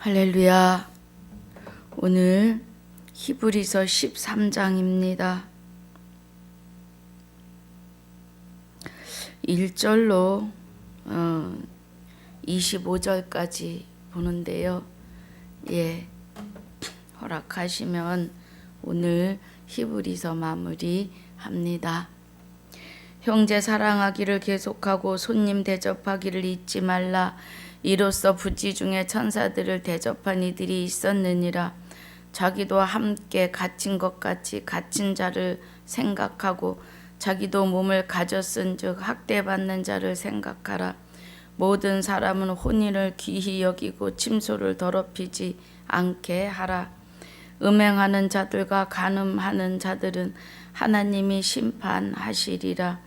할렐루야. 오늘 히브리서 13장입니다. 1절로 25절까지 보는데요. 허락하시면 오늘 히브리서 마무리합니다. 형제 사랑하기를 계속하고 손님 대접하기를 잊지 말라. 이로써 부지 중에 천사들을 대접한 이들이 있었느니라. 자기도 함께 갇힌 것 같이 갇힌 자를 생각하고 자기도 몸을 가졌은즉 학대받는 자를 생각하라. 모든 사람은 혼인을 귀히 여기고 침소를 더럽히지 않게 하라. 음행하는 자들과 간음하는 자들은 하나님이 심판하시리라.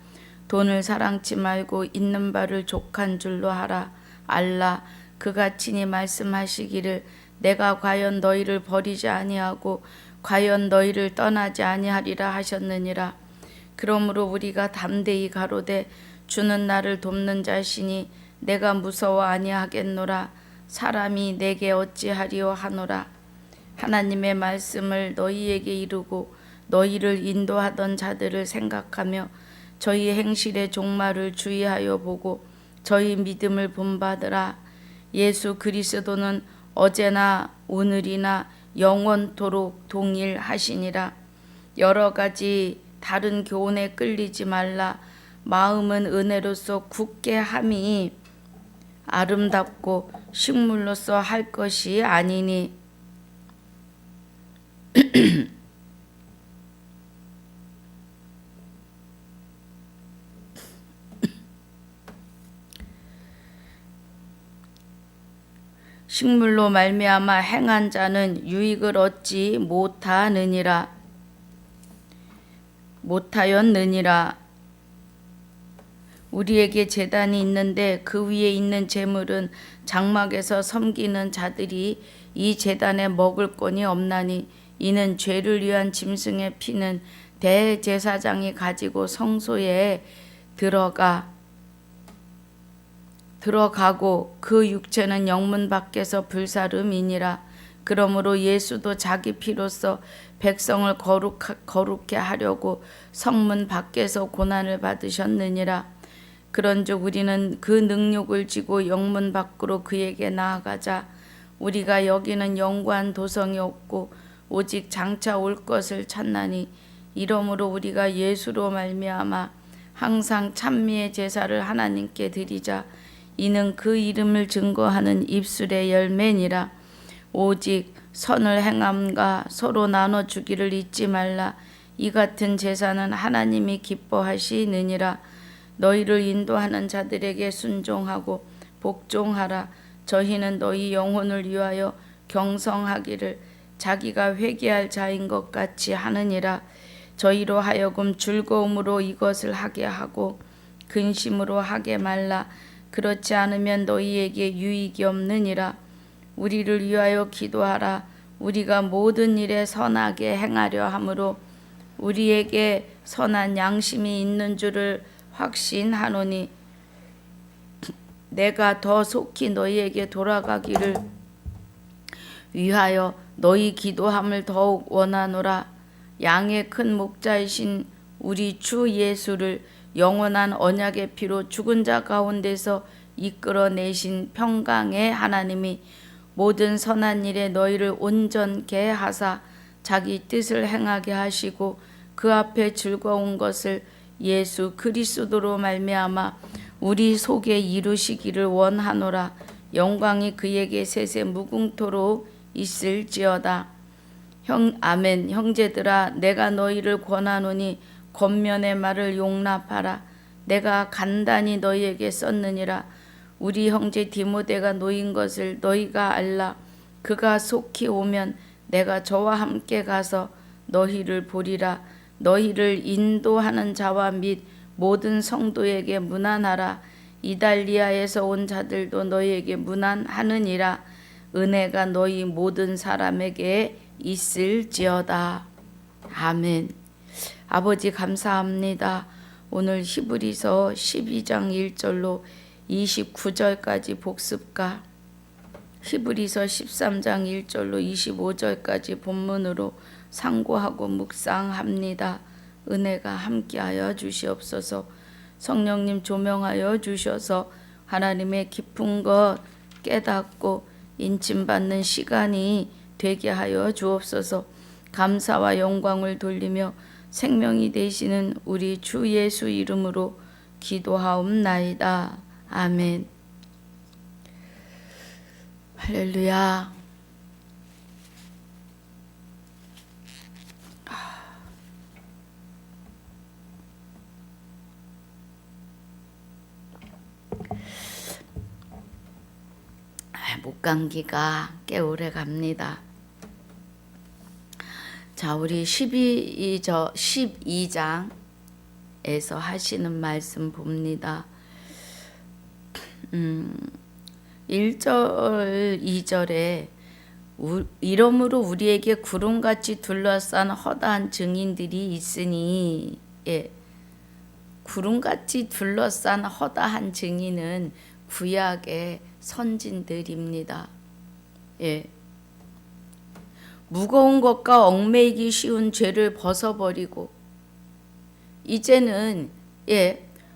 돈을 사랑치 말고 있는 바를 족한 줄로 하라. 알라. 그가 친히 말씀하시기를 내가 과연 너희를 버리지 아니하고 과연 너희를 떠나지 아니하리라 하셨느니라. 그러므로 우리가 담대히 가로되 주는 나를 돕는 자시니 내가 무서워 아니하겠노라. 사람이 내게 어찌하리요 하노라. 하나님의 말씀을 너희에게 이루고 너희를 인도하던 자들을 생각하며 저희 행실의 종말을 주의하여 보고 저희 믿음을 본받으라. 예수 그리스도는 어제나 오늘이나 영원토록 동일하시니라. 여러 가지 다른 교훈에 끌리지 말라. 마음은 은혜로서 굳게 함이 아름답고 식물로서 할 것이 아니니 식물로 말미암아 행한 자는 유익을 얻지 못하였느니라. 우리에게 제단이 있는데 그 위에 있는 제물은 장막에서 섬기는 자들이 이 제단에 먹을 건이 없나니 이는 죄를 위한 짐승의 피는 대제사장이 가지고 성소에 들어가고 그 육체는 영문 밖에서 불사름이니라. 그러므로 예수도 자기 피로써 백성을 거룩해 하려고 성문 밖에서 고난을 받으셨느니라. 그런즉 우리는 그 능력을 지고 영문 밖으로 그에게 나아가자. 우리가 여기는 영구한 도성이 없고 오직 장차 올 것을 찾나니 이러므로 우리가 예수로 말미암아 항상 찬미의 제사를 하나님께 드리자. 이는 그 이름을 증거하는 입술의 열매니라. 오직 선을 행함과 서로 나눠주기를 잊지 말라. 이 같은 제사는 하나님이 기뻐하시느니라. 너희를 인도하는 자들에게 순종하고 복종하라. 저희는 너희 영혼을 위하여 경성하기를 자기가 회개할 자인 것 같이 하느니라. 저희로 하여금 즐거움으로 이것을 하게 하고 근심으로 하게 말라. 그렇지 않으면 너희에게 유익이 없느니라. 우리를 위하여 기도하라. 우리가 모든 일에 선하게 행하려 함으로 우리에게 선한 양심이 있는 줄을 확신하노니 내가 더 속히 너희에게 돌아가기를 위하여 너희 기도함을 더욱 원하노라. 양의 큰 목자이신 우리 주 예수를 영원한 언약의 피로 죽은 자 가운데서 이끌어내신 평강의 하나님이 모든 선한 일에 너희를 온전케 하사 자기 뜻을 행하게 하시고 그 앞에 즐거운 것을 예수 그리스도로 말미암아 우리 속에 이루시기를 원하노라. 영광이 그에게 세세 무궁토록 있을지어다. 아멘. 형제들아 내가 너희를 권하노니 권면의 말을 용납하라. 내가 간단히 너희에게 썼느니라. 우리 형제 디모데가 놓인 것을 너희가 알라. 그가 속히 오면 내가 저와 함께 가서 너희를 보리라. 너희를 인도하는 자와 및 모든 성도에게 문안하라. 이달리아에서 온 자들도 너희에게 문안하느니라. 은혜가 너희 모든 사람에게 있을지어다. 아멘. 아버지 감사합니다. 오늘 히브리서 12장 1절로 29절까지 복습과 히브리서 13장 1절로 25절까지 본문으로 상고하고 묵상합니다. 은혜가 함께하여 주시옵소서. 성령님 조명하여 주셔서 하나님의 깊은 것 깨닫고 인침받는 시간이 되게 하여 주옵소서. 감사와 영광을 돌리며 생명이 되시는 우리 주 예수 이름으로 기도하옵나이다. 아멘. 할렐루야. 목감기가 꽤 오래 갑니다. 자, 우리 12장에서 하시는 말씀 봅니다. 1절, 2절에 이러므로 우리에게 구름같이 둘러싼 허다한 증인들이 있으니, 구름같이 둘러싼 허다한 증인은 구약의 선진들입니다. 무거운 것과 얽매이기 쉬운 죄를 벗어버리고 이제는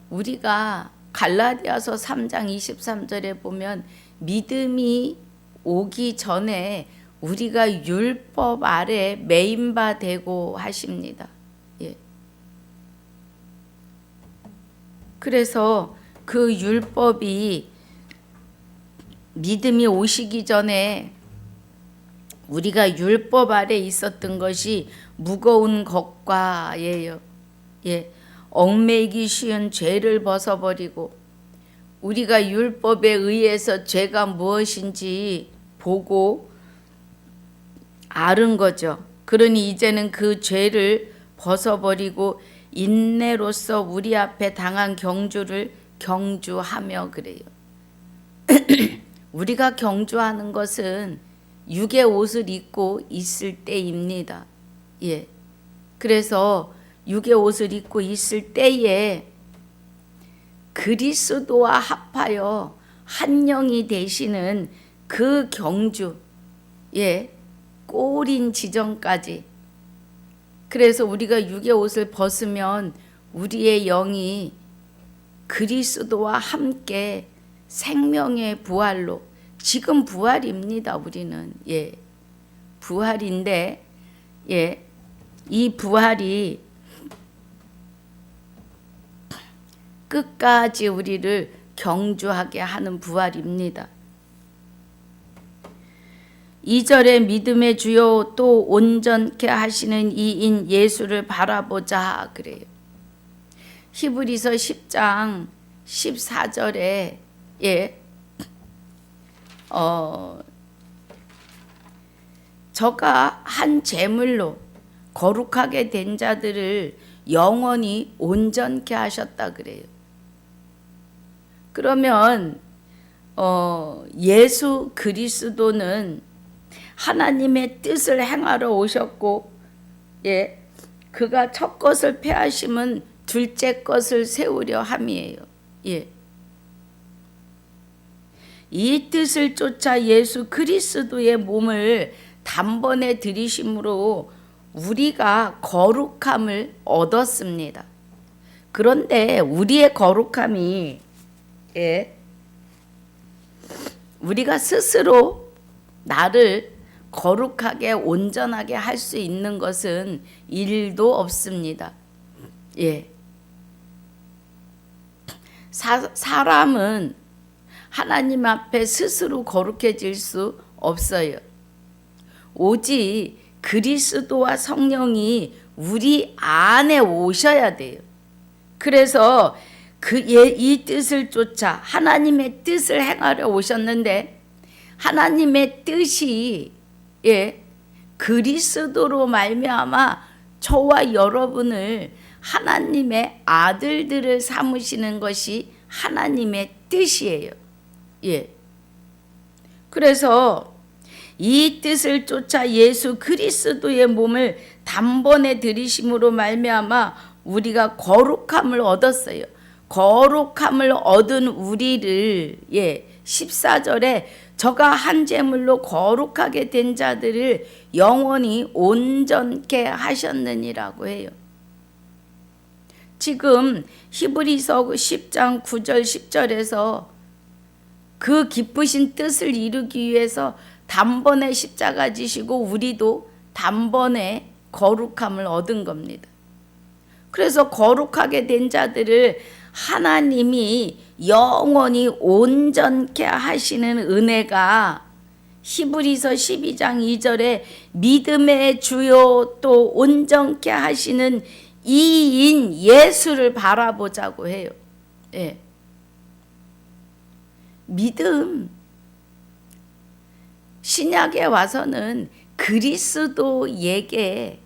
우리가 갈라디아서 3장 23절에 보면 믿음이 오기 전에 우리가 율법 아래 매인 바 되고 하십니다. 그래서 그 율법이 믿음이 오시기 전에 우리가 율법 아래 있었던 것이 무거운 것과예요. 얽매이기 쉬운 죄를 벗어버리고 우리가 율법에 의해서 죄가 무엇인지 보고 아는 거죠. 그러니 이제는 그 죄를 벗어버리고 인내로서 우리 앞에 당한 경주를 경주하며 그래요. 우리가 경주하는 것은 육의 옷을 입고 있을 때입니다. 그래서 육의 옷을 입고 있을 때에 그리스도와 합하여 한 영이 되시는 그 경주, 꼬린 지점까지. 그래서 우리가 육의 옷을 벗으면 우리의 영이 그리스도와 함께 생명의 부활로, 지금 부활입니다. 우리는 부활인데 이 부활이 끝까지 우리를 경주하게 하는 부활입니다. 2절에 믿음의 주요 또 온전케 하시는 이인 예수를 바라보자 그래요. 히브리서 10장 14절에 저가 한 제물로 거룩하게 된 자들을 영원히 온전케 하셨다 그래요. 그러면 예수 그리스도는 하나님의 뜻을 행하러 오셨고, 그가 첫 것을 폐하심은 둘째 것을 세우려 함이에요. 이 뜻을 쫓아 예수 그리스도의 몸을 단번에 들이심으로 우리가 거룩함을 얻었습니다. 그런데 우리의 거룩함이 우리가 스스로 나를 거룩하게 온전하게 할 수 있는 것은 일도 없습니다. 사람은 하나님 앞에 스스로 거룩해질 수 없어요. 오직 그리스도와 성령이 우리 안에 오셔야 돼요. 그래서 이 뜻을 쫓아 하나님의 뜻을 행하려 오셨는데, 하나님의 뜻이 그리스도로 말미암아 저와 여러분을 하나님의 아들들을 삼으시는 것이 하나님의 뜻이에요. 그래서 이 뜻을 쫓아 예수 그리스도의 몸을 단번에 들이심으로 말미암아 우리가 거룩함을 얻었어요. 거룩함을 얻은 우리를 14절에 저가 한 제물로 거룩하게 된 자들을 영원히 온전케 하셨느니라고 해요. 지금 히브리서 10장 9절 10절에서 그 기쁘신 뜻을 이루기 위해서 단번에 십자가 지시고 우리도 단번에 거룩함을 얻은 겁니다. 그래서 거룩하게 된 자들을 하나님이 영원히 온전케 하시는 은혜가 히브리서 12장 2절에 믿음의 주요 또 온전케 하시는 이인 예수를 바라보자고 해요. 예. 믿음. 신약에 와서는 그리스도에게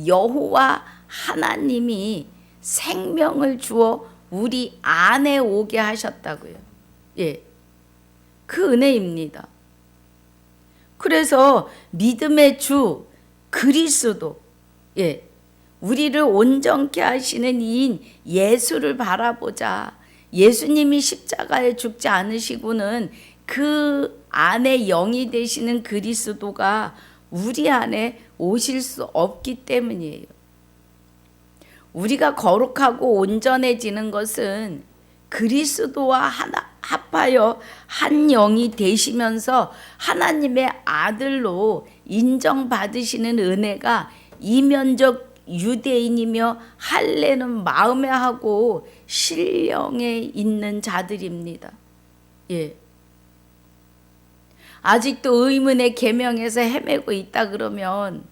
여호와 하나님이 생명을 주어 우리 안에 오게 하셨다고요. 그 은혜입니다. 그래서 믿음의 주 그리스도, 우리를 온전케 하시는 이인 예수를 바라보자. 예수님이 십자가에 죽지 않으시고는 그 안에 영이 되시는 그리스도가 우리 안에 오실 수 없기 때문이에요. 우리가 거룩하고 온전해지는 것은 그리스도와 합하여 한 영이 되시면서 하나님의 아들로 인정받으시는 은혜가 이면적 유대인이며 할례는 마음에 하고 신령에 있는 자들입니다. 아직도 의문의 계명에서 헤매고 있다 그러면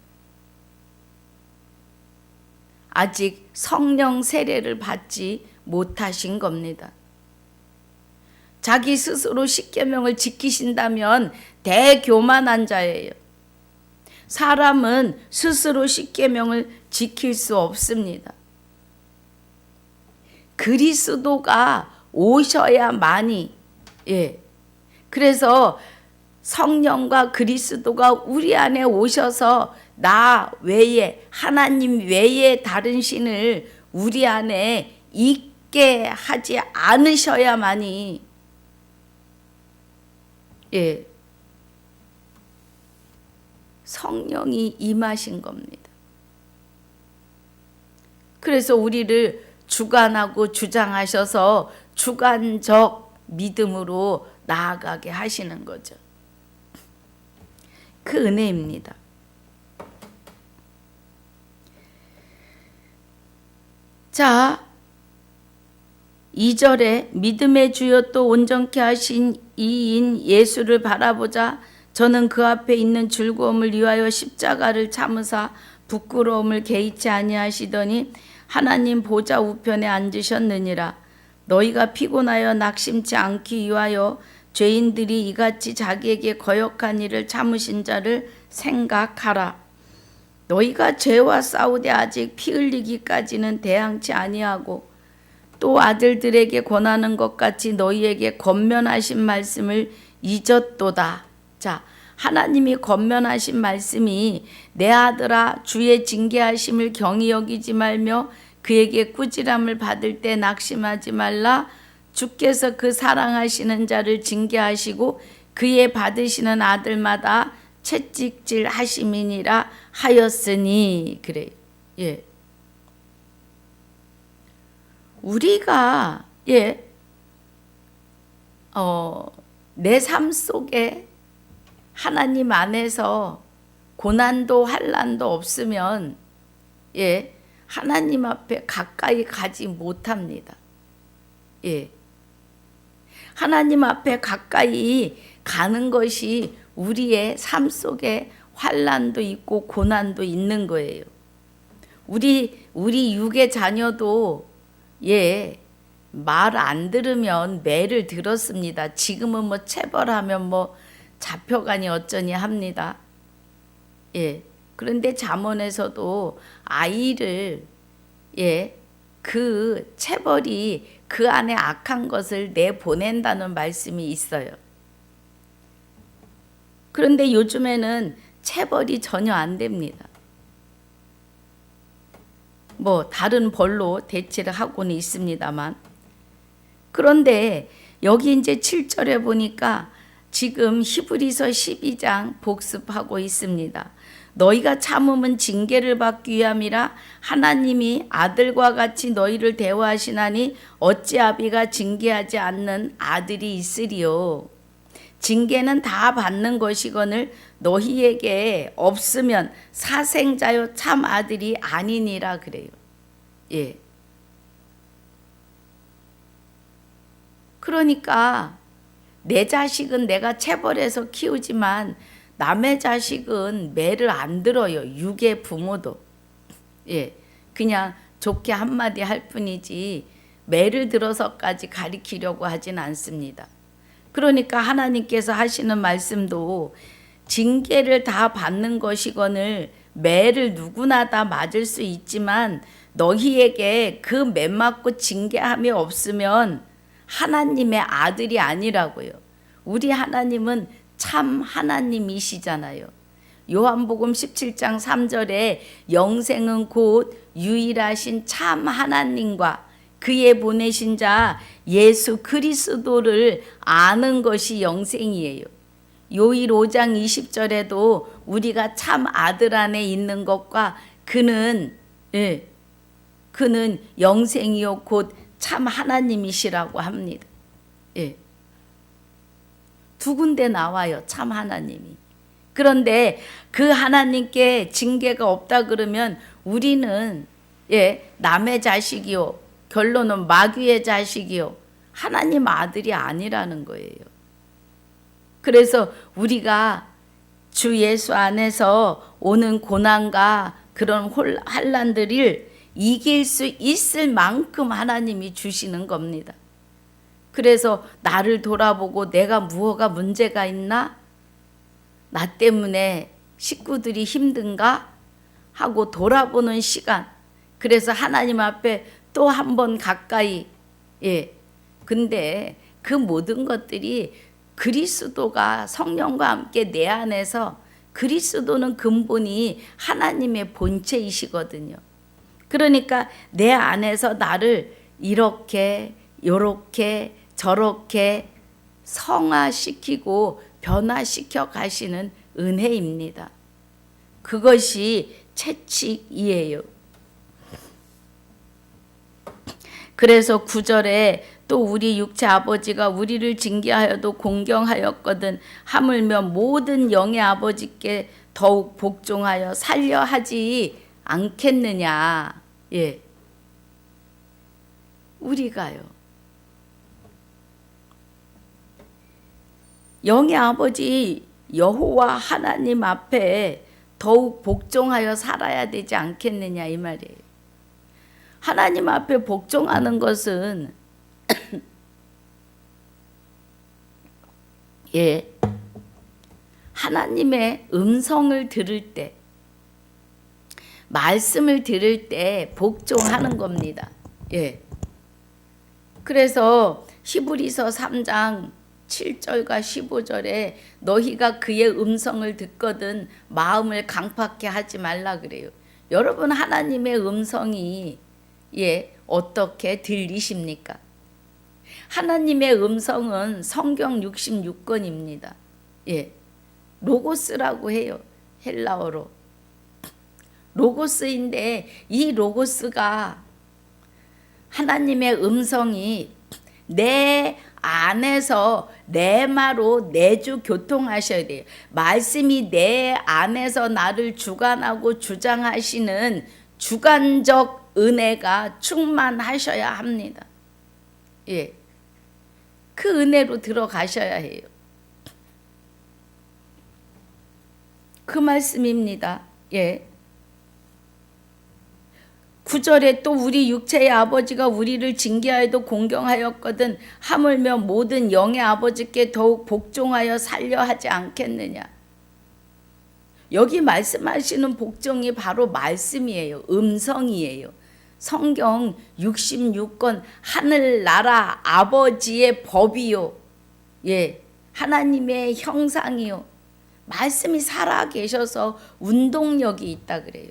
아직 성령 세례를 받지 못하신 겁니다. 자기 스스로 십계명을 지키신다면 대교만한 자예요. 사람은 스스로 십계명을 지킬 수 없습니다. 그리스도가 오셔야만이, 그래서 성령과 그리스도가 우리 안에 오셔서 나 외에, 하나님 외에 다른 신을 우리 안에 있게 하지 않으셔야만이, 성령이 임하신 겁니다. 그래서 우리를 주관하고 주장하셔서 주관적 믿음으로 나아가게 하시는 거죠. 그 은혜입니다. 자, 2절에 믿음의 주여 또 온전케 하신 이인 예수를 바라보자. 저는 그 앞에 있는 즐거움을 위하여 십자가를 참으사 부끄러움을 개의치 아니하시더니 하나님 보좌 우편에 앉으셨느니라. 너희가 피곤하여 낙심치 않기 위하여 죄인들이 이같이 자기에게 거역한 일을 참으신 자를 생각하라. 너희가 죄와 싸우되 아직 피 흘리기까지는 대항치 아니하고 또 아들들에게 권하는 것 같이 너희에게 권면하신 말씀을 잊었도다. 자, 하나님이 권면하신 말씀이 내 아들아 주의 징계하심을 경히 여기지 말며 그에게 꾸지람을 받을 때 낙심하지 말라. 주께서 그 사랑하시는 자를 징계하시고 그의 받으시는 아들마다 채찍질 하심이니라 하였으니. 그래요. 우리가 내 삶 속에 하나님 안에서 고난도 환난도 없으면 하나님 앞에 가까이 가지 못합니다. 하나님 앞에 가까이 가는 것이 우리의 삶 속에 환난도 있고 고난도 있는 거예요. 우리 육의 자녀도 말 안 들으면 매를 들었습니다. 지금은 뭐 체벌하면 뭐 잡혀가니 어쩌니 합니다. 그런데 잠언에서도 아이를 그 체벌이 그 안에 악한 것을 내보낸다는 말씀이 있어요. 그런데 요즘에는 체벌이 전혀 안 됩니다. 뭐 다른 벌로 대체를 하고는 있습니다만, 그런데 여기 이제 7절에 보니까 지금 히브리서 12장 복습하고 있습니다. 너희가 참음은 징계를 받기 위함이라 하나님이 아들과 같이 너희를 대우하시나니 어찌 아비가 징계하지 않는 아들이 있으리요. 징계는 다 받는 것이거늘 너희에게 없으면 사생자요 참 아들이 아니니라 그래요. 예. 그러니까 내 자식은 내가 체벌해서 키우지만 남의 자식은 매를 안 들어요. 육의 부모도. 예. 그냥 좋게 한마디 할 뿐이지 매를 들어서까지 가리키려고 하진 않습니다. 그러니까 하나님께서 하시는 말씀도 징계를 다 받는 것이거늘 매를 누구나 다 맞을 수 있지만 너희에게 그 매 맞고 징계함이 없으면 하나님의 아들이 아니라고요. 우리 하나님은 참 하나님이시잖아요. 요한복음 17장 3절에 영생은 곧 유일하신 참 하나님과 그의 보내신 자 예수 그리스도를 아는 것이 영생이에요. 요일 5장 20절에도 우리가 참 아들 안에 있는 것과 그는 영생이요 곧 참 하나님이시라고 합니다. 예. 두 군데 나와요. 참 하나님이. 그런데 그 하나님께 징계가 없다 그러면 우리는 남의 자식이요. 결론은 마귀의 자식이요. 하나님 아들이 아니라는 거예요. 그래서 우리가 주 예수 안에서 오는 고난과 그런 환난들을 이길 수 있을 만큼 하나님이 주시는 겁니다. 그래서 나를 돌아보고 내가 무엇가 문제가 있나? 나 때문에 식구들이 힘든가? 하고 돌아보는 시간. 그래서 하나님 앞에 또 한 번 가까이. 근데 그 모든 것들이 그리스도가 성령과 함께 내 안에서 그리스도는 근본이 하나님의 본체이시거든요. 그러니까 내 안에서 나를 이렇게 요렇게 저렇게 성화시키고 변화시켜 가시는 은혜입니다. 그것이 채찍이에요. 그래서 9절에 또 우리 육체 아버지가 우리를 징계하여도 공경하였거든 하물며 모든 영의 아버지께 더욱 복종하여 살려 하지 않겠느냐. 우리가요. 영의 아버지 여호와 하나님 앞에 더욱 복종하여 살아야 되지 않겠느냐 이 말이에요. 하나님 앞에 복종하는 것은 하나님의 음성을 들을 때, 말씀을 들을 때 복종하는 겁니다. 그래서 히브리서 3장 7절과 15절에 너희가 그의 음성을 듣거든 마음을 강팍해 하지 말라 그래요. 여러분 하나님의 음성이 어떻게 들리십니까? 하나님의 음성은 성경 66권입니다. 로고스라고 해요. 헬라어로. 로고스인데 이 로고스가 하나님의 음성이 내 안에서 내마로 내주 교통하셔야 돼요. 말씀이 내 안에서 나를 주관하고 주장하시는 주관적 은혜가 충만하셔야 합니다. 그 은혜로 들어가셔야 해요. 그 말씀입니다. 9절에 또 우리 육체의 아버지가 우리를 징계하여도 공경하였거든 하물며 모든 영의 아버지께 더욱 복종하여 살려 하지 않겠느냐. 여기 말씀하시는 복종이 바로 말씀이에요. 음성이에요. 성경 66권 하늘나라 아버지의 법이요. 하나님의 형상이요. 말씀이 살아 계셔서 운동력이 있다 그래요.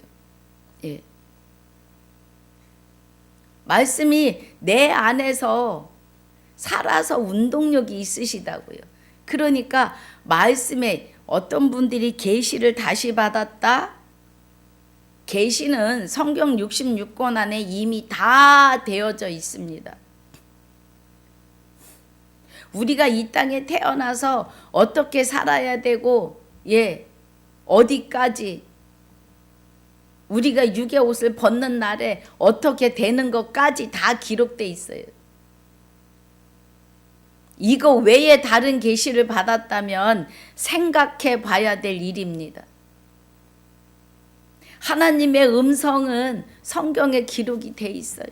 말씀이 내 안에서 살아서 운동력이 있으시다고요. 그러니까 말씀에 어떤 분들이 계시를 다시 받았다? 계시는 성경 66권 안에 이미 다 되어져 있습니다. 우리가 이 땅에 태어나서 어떻게 살아야 되고, 어디까지 우리가 육의 옷을 벗는 날에 어떻게 되는 것까지 다 기록돼 있어요. 이거 외에 다른 계시를 받았다면 생각해 봐야 될 일입니다. 하나님의 음성은 성경에 기록이 돼 있어요.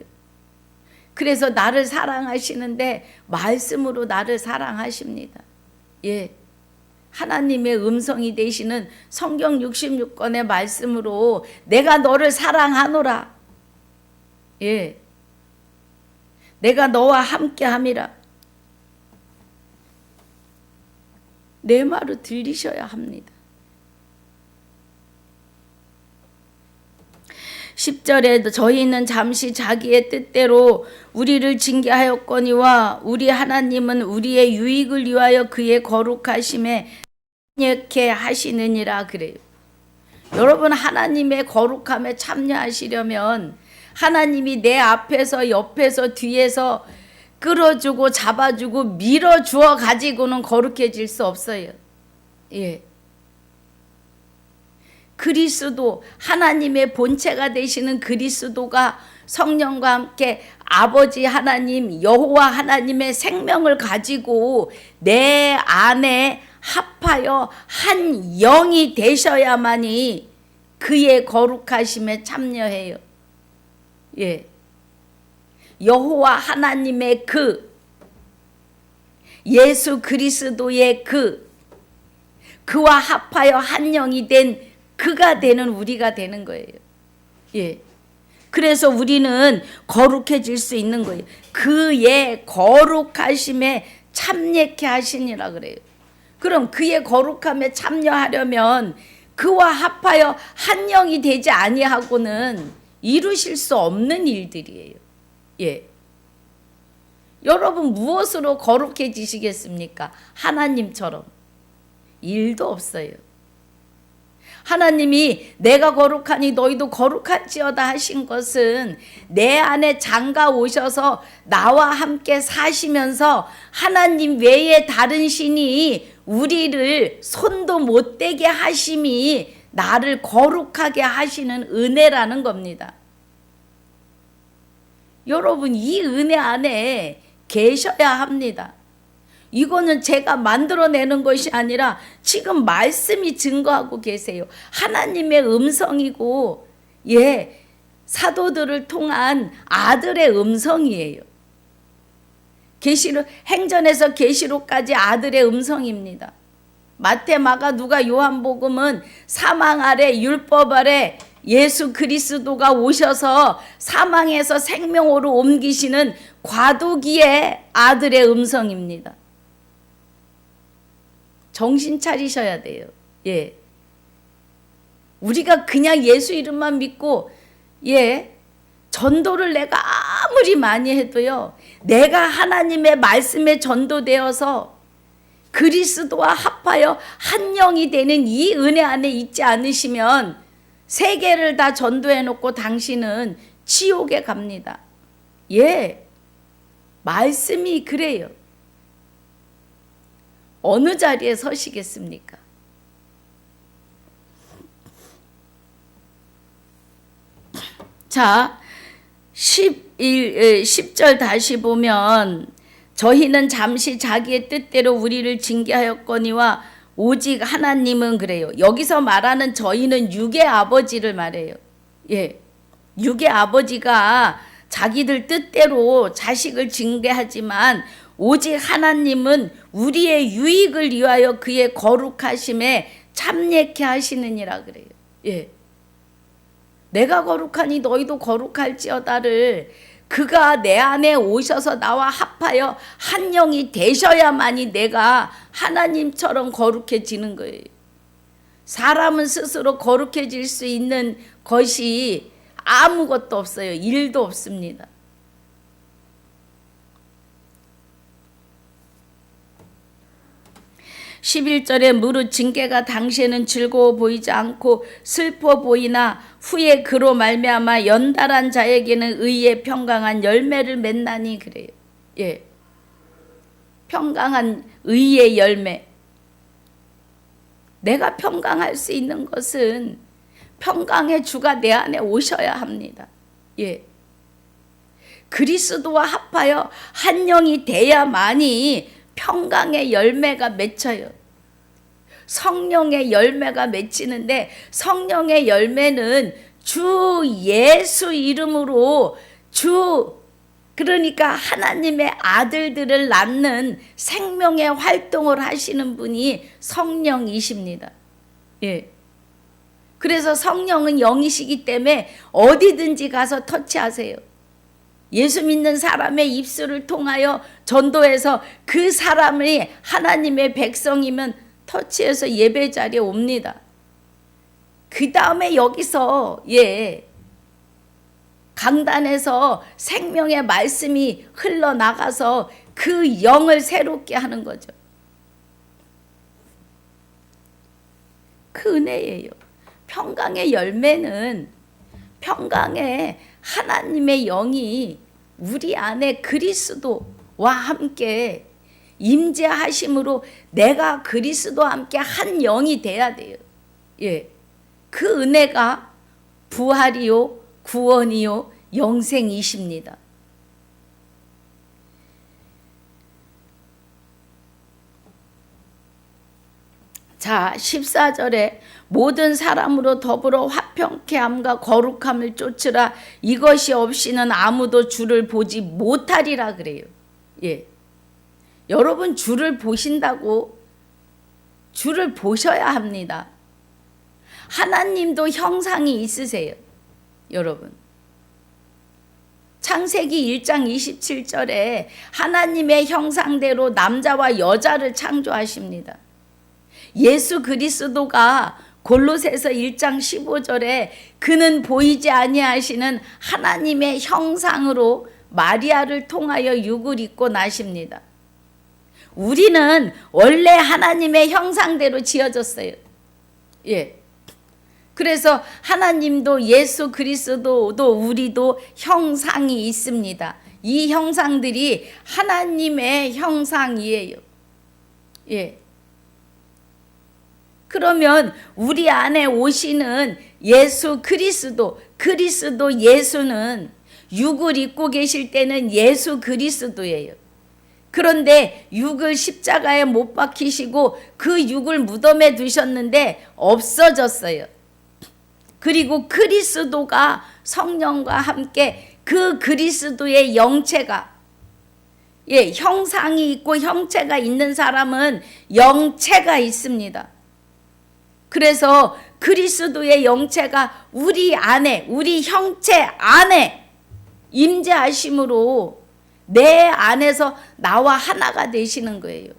그래서 나를 사랑하시는데 말씀으로 나를 사랑하십니다. 하나님의 음성이 되시는 성경 66권의 말씀으로 내가 너를 사랑하노라. 내가 너와 함께함이라. 내 말을 들리셔야 합니다. 10절에 저희는 잠시 자기의 뜻대로 우리를 징계하였거니와 우리 하나님은 우리의 유익을 위하여 그의 거룩하심에 참여케 하시느니라 그래요. 여러분, 하나님의 거룩함에 참여하시려면 하나님이 내 앞에서 옆에서 뒤에서 끌어주고 잡아주고 밀어주어 가지고는 거룩해질 수 없어요. 그리스도, 하나님의 본체가 되시는 그리스도가 성령과 함께 아버지 하나님, 여호와 하나님의 생명을 가지고 내 안에 합하여 한 영이 되셔야만이 그의 거룩하심에 참여해요. 여호와 하나님의 예수 그리스도의 그와 합하여 한 영이 된 그가 되는 우리가 되는 거예요. 그래서 우리는 거룩해질 수 있는 거예요. 그의 거룩하심에 참여케 하시니라 그래요. 그럼 그의 거룩함에 참여하려면 그와 합하여 한 영이 되지 아니하고는 이루실 수 없는 일들이에요. 여러분, 무엇으로 거룩해지시겠습니까? 하나님처럼. 일도 없어요. 하나님이 내가 거룩하니 너희도 거룩할지어다 하신 것은 내 안에 장가 오셔서 나와 함께 사시면서 하나님 외에 다른 신이 우리를 손도 못 대게 하심이 나를 거룩하게 하시는 은혜라는 겁니다. 여러분, 이 은혜 안에 계셔야 합니다. 이거는 제가 만들어내는 것이 아니라 지금 말씀이 증거하고 계세요. 하나님의 음성이고 사도들을 통한 아들의 음성이에요. 계시록, 행전에서 계시록까지 아들의 음성입니다. 마태, 마가, 누가, 요한복음은 사망 아래, 율법 아래 예수 그리스도가 오셔서 사망에서 생명으로 옮기시는 과도기의 아들의 음성입니다. 정신 차리셔야 돼요. 우리가 그냥 예수 이름만 믿고 전도를 내가 아무리 많이 해도요, 내가 하나님의 말씀에 전도되어서 그리스도와 합하여 한 영이 되는 이 은혜 안에 있지 않으시면 세계를 다 전도해 놓고 당신은 지옥에 갑니다. 말씀이 그래요. 어느 자리에 서시겠습니까? 자, 10절 다시 보면 저희는 잠시 자기의 뜻대로 우리를 징계하였거니와 오직 하나님은 그래요. 여기서 말하는 저희는 육의 아버지를 말해요. 육의 아버지가 자기들 뜻대로 자식을 징계하지만 오직 하나님은 우리의 유익을 위하여 그의 거룩하심에 참여케 하시느니라 그래요. 내가 거룩하니 너희도 거룩할지어다를 그가 내 안에 오셔서 나와 합하여 한 영이 되셔야만이 내가 하나님처럼 거룩해지는 거예요. 사람은 스스로 거룩해질 수 있는 것이 아무것도 없어요. 일도 없습니다. 11절에 무릇 징계가 당시에는 즐거워 보이지 않고 슬퍼 보이나 후에 그로 말미암아 연달한 자에게는 의의 평강한 열매를 맺나니 그래요. 예. 평강한 의의 열매. 내가 평강할 수 있는 것은 평강의 주가 내 안에 오셔야 합니다. 예. 그리스도와 합하여 한 영이 돼야만이 평강의 열매가 맺혀요. 성령의 열매가 맺히는데 성령의 열매는 주 예수 이름으로 그러니까 하나님의 아들들을 낳는 생명의 활동을 하시는 분이 성령이십니다. 예. 그래서 성령은 영이시기 때문에 어디든지 가서 터치하세요. 예수 믿는 사람의 입술을 통하여 전도해서 그 사람이 하나님의 백성이면 터치해서 예배 자리에 옵니다. 그 다음에 여기서 강단에서 생명의 말씀이 흘러나가서 그 영을 새롭게 하는 거죠. 그 은혜예요. 평강의 열매는 평강의 하나님의 영이 우리 안에 그리스도와 함께 임재하심으로 내가 그리스도와 함께 한 영이 돼야 돼요. 예. 그 은혜가 부활이요, 구원이요, 영생이십니다. 자, 14절에 모든 사람으로 더불어 화평케 함과 거룩함을 쫓으라. 이것이 없이는 아무도 주를 보지 못하리라 그래요. 예. 여러분 주를 보신다고 주를 보셔야 합니다. 하나님도 형상이 있으세요. 여러분. 창세기 1장 27절에 하나님의 형상대로 남자와 여자를 창조하십니다. 예수 그리스도가 골로새서 1장 15절에 그는 보이지 아니하시는 하나님의 형상으로 마리아를 통하여 육을 입고 나십니다. 우리는 원래 하나님의 형상대로 지어졌어요. 예. 그래서 하나님도 예수 그리스도도 우리도 형상이 있습니다. 이 형상들이 하나님의 형상이에요. 예. 그러면 우리 안에 오시는 예수 그리스도 예수는 육을 입고 계실 때는 예수 그리스도예요. 그런데 육을 십자가에 못 박히시고 그 육을 무덤에 두셨는데 없어졌어요. 그리고 그리스도가 성령과 함께 그 그리스도의 영체가 형상이 있고 형체가 있는 사람은 영체가 있습니다. 그래서 그리스도의 영체가 우리 안에, 우리 형체 안에 임재하심으로 내 안에서 나와 하나가 되시는 거예요.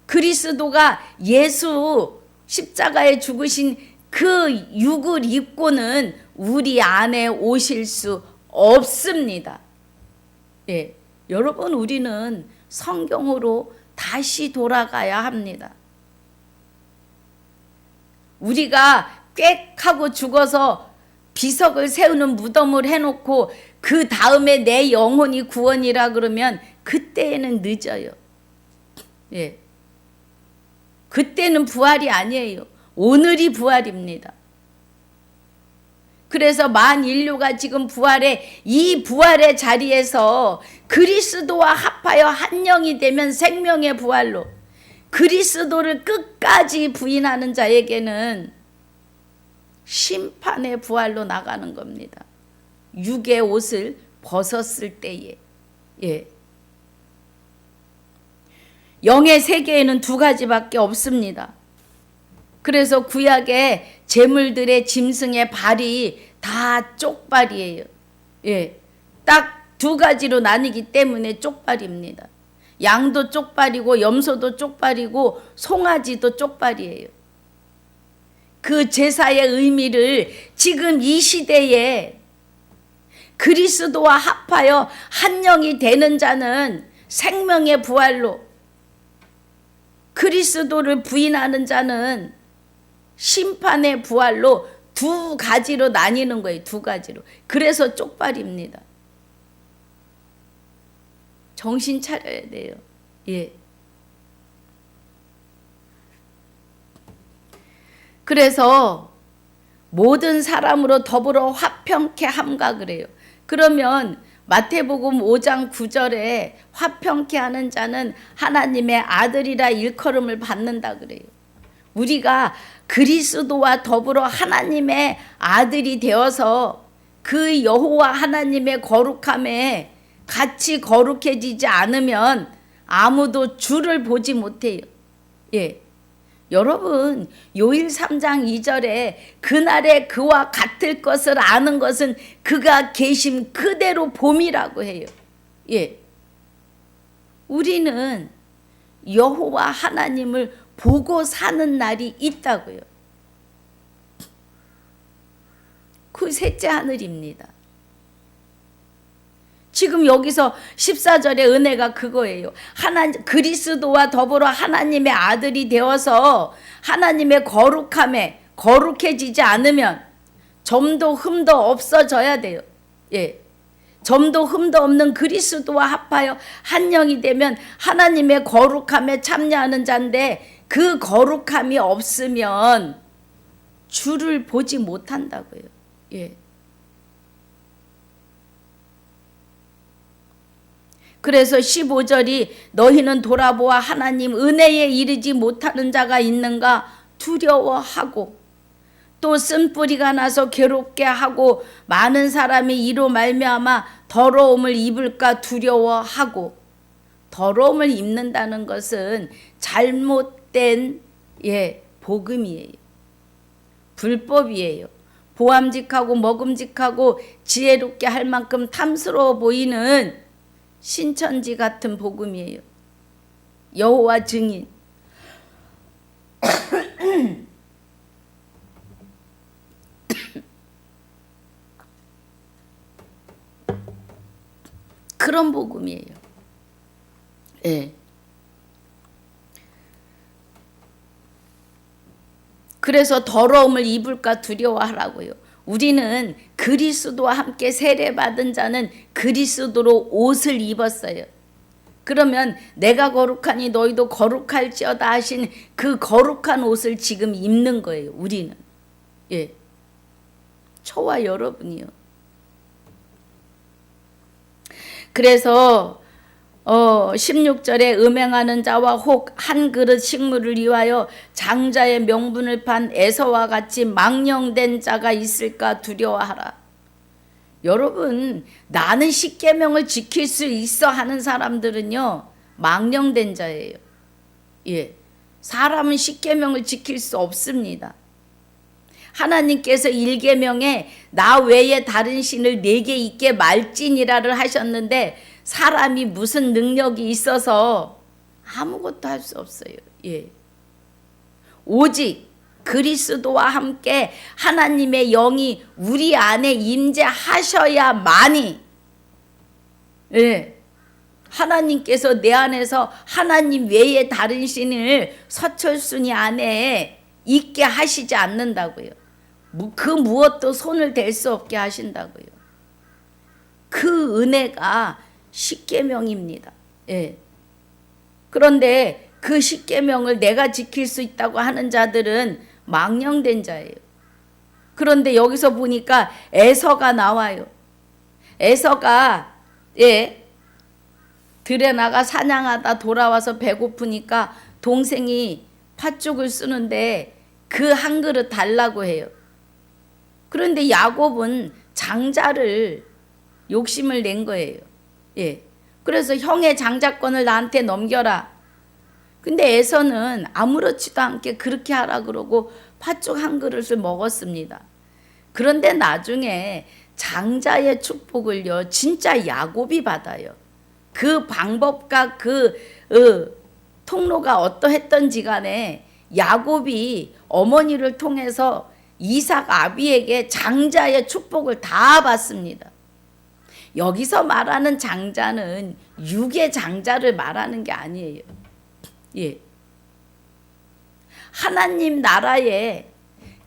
그리스도가 예수 십자가에 죽으신 그 육을 입고는 우리 안에 오실 수 없습니다. 예, 여러분 우리는 성경으로 다시 돌아가야 합니다. 우리가 꽥하고 죽어서 비석을 세우는 무덤을 해놓고 그 다음에 내 영혼이 구원이라 그러면 그때에는 늦어요. 예. 그때는 부활이 아니에요. 오늘이 부활입니다. 그래서 만인류가 지금 이 부활의 자리에서 그리스도와 합하여 한 영이 되면 생명의 부활로 그리스도를 끝까지 부인하는 자에게는 심판의 부활로 나가는 겁니다. 육의 옷을 벗었을 때에. 예. 영의 세계에는 두 가지밖에 없습니다. 그래서 구약의 제물들의 짐승의 발이 다 쪽발이에요. 예. 딱 두 가지로 나뉘기 때문에 쪽발입니다. 양도 쪽발이고 염소도 쪽발이고 송아지도 쪽발이에요. 그 제사의 의미를 지금 이 시대에 그리스도와 합하여 한 영이 되는 자는 생명의 부활로 그리스도를 부인하는 자는 심판의 부활로 두 가지로 나뉘는 거예요. 두 가지로. 그래서 쪽발입니다. 정신 차려야 돼요. 예. 그래서 모든 사람으로 더불어 화평케 함과 그래요. 그러면 마태복음 5장 9절에 화평케 하는 자는 하나님의 아들이라 일컬음을 받는다 그래요. 우리가 그리스도와 더불어 하나님의 아들이 되어서 그 여호와 하나님의 거룩함에 같이 거룩해지지 않으면 아무도 주를 보지 못해요. 예. 여러분, 요일 3장 2절에 그날에 그와 같을 것을 아는 것은 그가 계심 그대로 봄이라고 해요. 예. 우리는 여호와 하나님을 보고 사는 날이 있다고요. 그 셋째 하늘입니다. 지금 여기서 14절의 은혜가 그거예요. 그리스도와 더불어 하나님의 아들이 되어서 하나님의 거룩함에 거룩해지지 않으면 점도 흠도 없어져야 돼요. 예. 점도 흠도 없는 그리스도와 합하여 한 영이 되면 하나님의 거룩함에 참여하는 자인데 그 거룩함이 없으면 주를 보지 못한다고요. 예. 그래서 15절이 너희는 돌아보아 하나님 은혜에 이르지 못하는 자가 있는가 두려워하고 또 쓴뿌리가 나서 괴롭게 하고 많은 사람이 이로 말미암아 더러움을 입을까 두려워하고 더러움을 입는다는 것은 잘못된 복음이에요. 불법이에요. 보암직하고 먹음직하고 지혜롭게 할 만큼 탐스러워 보이는 신천지 같은 복음이에요. 여호와 증인. 그런 복음이에요. 예. 그래서 더러움을 입을까 두려워하라고요. 우리는 그리스도와 함께 세례받은 자는 그리스도로 옷을 입었어요. 그러면 내가 거룩하니 너희도 거룩할지어다 하신 그 거룩한 옷을 지금 입는 거예요. 우리는. 예. 저와 여러분이요. 그래서 16절에 음행하는 자와 혹 한 그릇 식물을 위하여 장자의 명분을 판 에서와 같이 망령된 자가 있을까 두려워하라. 여러분, 나는 십계명을 지킬 수 있어 하는 사람들은요 망령된 자예요. 예, 사람은 십계명을 지킬 수 없습니다. 하나님께서 1계명에 나 외에 다른 신을 4개 있게 말지니라를 하셨는데 사람이 무슨 능력이 있어서 아무것도 할 수 없어요. 예. 오직 그리스도와 함께 하나님의 영이 우리 안에 임재하셔야만이 하나님께서 내 안에서 하나님 외에 다른 신을 서철순이 안에 있게 하시지 않는다고요. 그 무엇도 손을 댈 수 없게 하신다고요. 그 은혜가 십계명입니다. 예. 그런데 그 십계명을 내가 지킬 수 있다고 하는 자들은 망령된 자예요. 그런데 여기서 보니까 에서가 나와요. 에서가 들에 나가 사냥하다 돌아와서 배고프니까 동생이 팥죽을 쓰는데 그 한 그릇 달라고 해요. 그런데 야곱은 장자를 욕심을 낸 거예요. 예. 그래서 형의 장자권을 나한테 넘겨라. 근데 에서는 아무렇지도 않게 그렇게 하라 그러고 팥죽 한 그릇을 먹었습니다. 그런데 나중에 장자의 축복을요 진짜 야곱이 받아요. 그 방법과 그 통로가 어떠했던지 간에 야곱이 어머니를 통해서 이삭 아비에게 장자의 축복을 다 받습니다. 여기서 말하는 장자는 육의 장자를 말하는 게 아니에요. 예. 하나님 나라에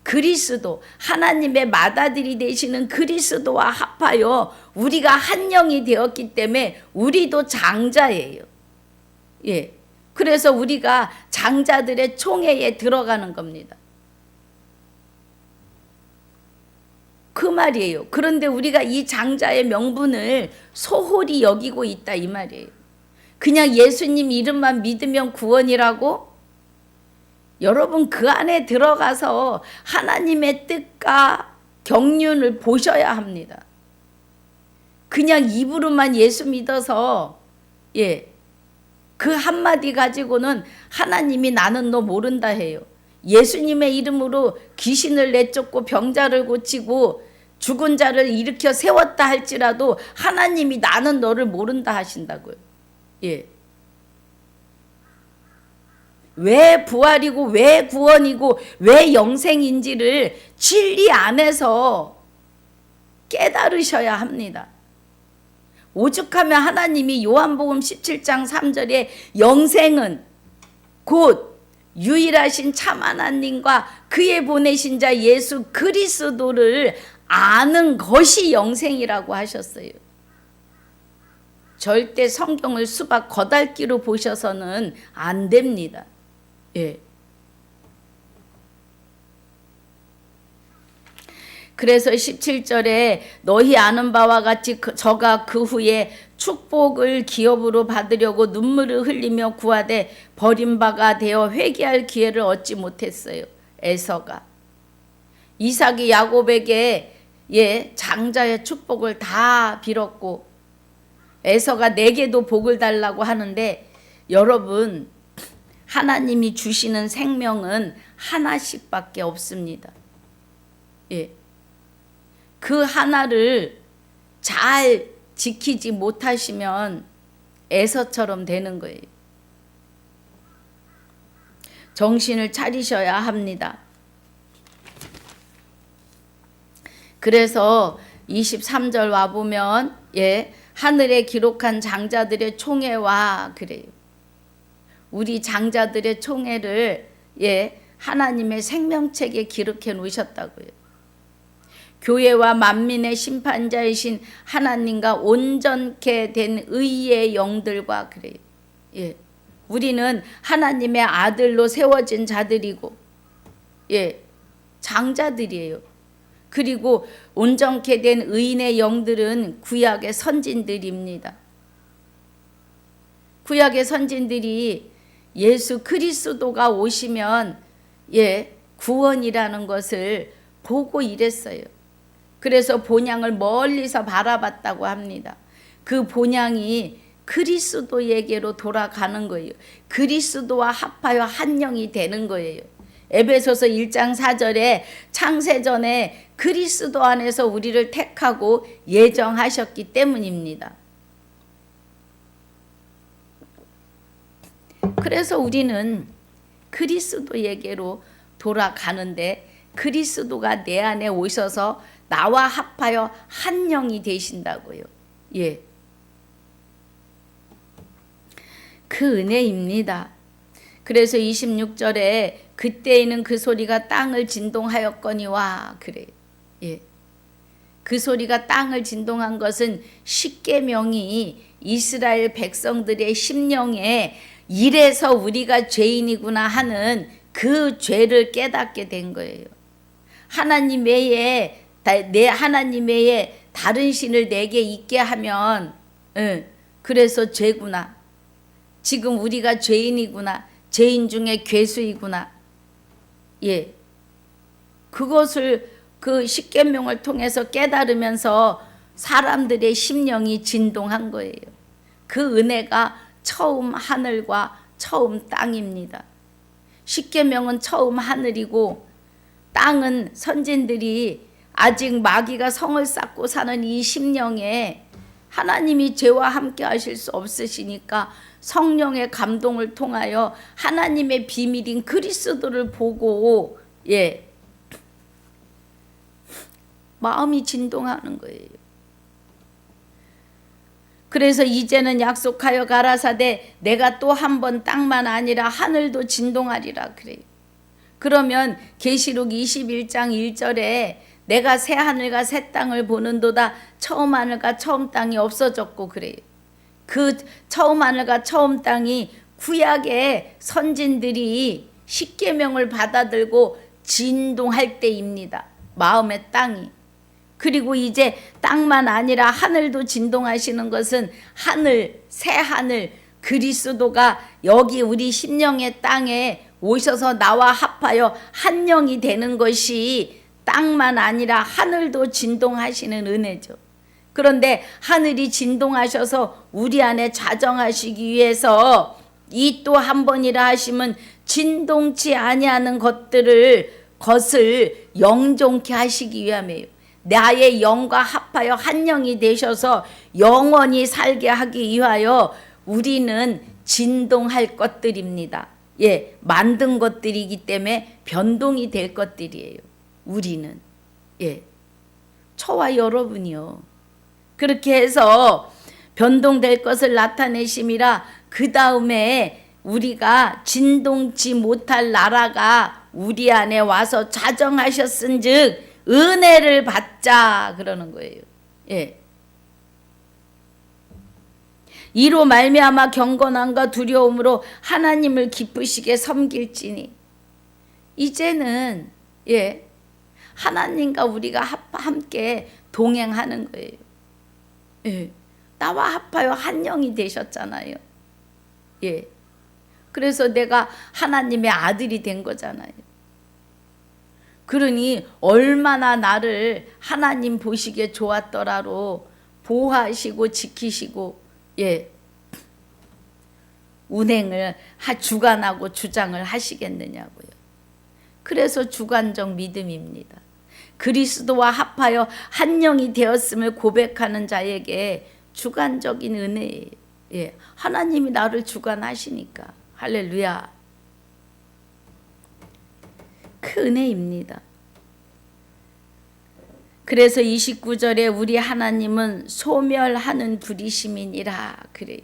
그리스도, 하나님의 맏아들이 되시는 그리스도와 합하여 우리가 한 영이 되었기 때문에 우리도 장자예요. 예. 그래서 우리가 장자들의 총회에 들어가는 겁니다. 그 말이에요. 그런데 우리가 이 장자의 명분을 소홀히 여기고 있다 이 말이에요. 그냥 예수님 이름만 믿으면 구원이라고? 여러분 그 안에 들어가서 하나님의 뜻과 경륜을 보셔야 합니다. 그냥 입으로만 예수 믿어서 그 한마디 가지고는 하나님이 나는 너 모른다 해요. 예수님의 이름으로 귀신을 내쫓고 병자를 고치고 죽은 자를 일으켜 세웠다 할지라도 하나님이 나는 너를 모른다 하신다고요. 왜 부활이고 왜 구원이고 왜 영생인지를 진리 안에서 깨달으셔야 합니다. 오죽하면 하나님이 요한복음 17장 3절에 영생은 곧 유일하신 참 하나님과 그의 보내신 자 예수 그리스도를 아는 것이 영생이라고 하셨어요. 절대 성경을 수박 거달기로 보셔서는 안 됩니다. 그래서 17절에 너희 아는 바와 같이 저가 그 후에 축복을 기업으로 받으려고 눈물을 흘리며 구하되 버림바가 되어 회개할 기회를 얻지 못했어요. 에서가 이삭이 야곱에게 장자의 축복을 다 빌었고 에서가 내게도 복을 달라고 하는데 여러분 하나님이 주시는 생명은 하나씩밖에 없습니다. 그 하나를 잘 지키지 못하시면 에서처럼 되는 거예요. 정신을 차리셔야 합니다. 그래서 23절 와보면 하늘에 기록한 장자들의 총회와 그래요. 우리 장자들의 총회를 하나님의 생명책에 기록해 놓으셨다고요. 교회와 만민의 심판자이신 하나님과 온전케 된 의의 영들과 그래요. 우리는 하나님의 아들로 세워진 자들이고 장자들이에요. 그리고 온전케 된 의인의 영들은 구약의 선진들입니다. 구약의 선진들이 예수 그리스도가 오시면 구원이라는 것을 보고 이랬어요. 그래서 본향을 멀리서 바라봤다고 합니다. 그 본향이 그리스도에게로 돌아가는 거예요. 그리스도와 합하여 한 영이 되는 거예요. 에베소서 1장 4절에 창세전에 그리스도 안에서 우리를 택하고 예정하셨기 때문입니다. 그래서 우리는 그리스도에게로 돌아가는데 그리스도가 내 안에 오셔서 나와 합하여 한 영이 되신다고요. 그 은혜입니다. 그래서 26절에 그때에는 그 소리가 땅을 진동하였거니와 그래요. 그 소리가 땅을 진동한 것은 십계명이 이스라엘 백성들의 심령에 이래서 우리가 죄인이구나 하는 그 죄를 깨닫게 된 거예요. 하나님 외에 다른 신을 내게 있게 하면 그래서 죄구나. 지금 우리가 죄인이구나. 죄인 중에 괴수이구나. 그것을 그 십계명을 통해서 깨달으면서 사람들의 심령이 진동한 거예요. 그 은혜가 처음 하늘과 처음 땅입니다. 십계명은 처음 하늘이고 땅은 선진들이 아직 마귀가 성을 쌓고 사는 이 심령에 하나님이 죄와 함께 하실 수 없으시니까 성령의 감동을 통하여 하나님의 비밀인 그리스도를 보고 마음이 진동하는 거예요. 그래서 이제는 약속하여 가라사대 내가 또 한 번 땅만 아니라 하늘도 진동하리라 그래요. 그러면 계시록 21장 1절에 내가 새 하늘과 새 땅을 보는도다 처음 하늘과 처음 땅이 없어졌고 그래요. 그 처음 하늘과 처음 땅이 구약의 선진들이 십계명을 받아들고 진동할 때입니다. 마음의 땅이. 그리고 이제 땅만 아니라 하늘도 진동하시는 것은 하늘, 새 하늘, 그리스도가 여기 우리 심령의 땅에 오셔서 나와 합하여 한 영이 되는 것이 땅만 아니라 하늘도 진동하시는 은혜죠. 그런데 하늘이 진동하셔서 우리 안에 자정하시기 위해서 이 또 한 번이라 하시면 진동치 아니하는 것을 영종케 하시기 위함이에요. 나의 영과 합하여 한 영이 되셔서 영원히 살게 하기 위하여 우리는 진동할 것들입니다. 예, 만든 것들이기 때문에 변동이 될 것들이에요. 우리는. 예. 저와 여러분이요. 그렇게 해서 변동될 것을 나타내심이라 그 다음에 우리가 진동치 못할 나라가 우리 안에 와서 자정하셨은즉 은혜를 받자 그러는 거예요. 예. 이로 말미암아 경건함과 두려움으로 하나님을 기쁘시게 섬길지니 이제는 예 하나님과 우리가 함께 동행하는 거예요. 예. 나와 합하여 한 영이 되셨잖아요. 예. 그래서 내가 하나님의 아들이 된 거잖아요. 그러니 얼마나 나를 하나님 보시기에 좋았더라로 보호하시고 지키시고 예 운행을 주관하고 주장을 하시겠느냐고요. 그래서 주관적 믿음입니다. 그리스도와 합하여 한 영이 되었음을 고백하는 자에게 주관적인 은혜예요. 예, 하나님이 나를 주관하시니까 할렐루야. 그 은혜입니다. 그래서 29절에 우리 하나님은 소멸하는 불이심이니라 그래요.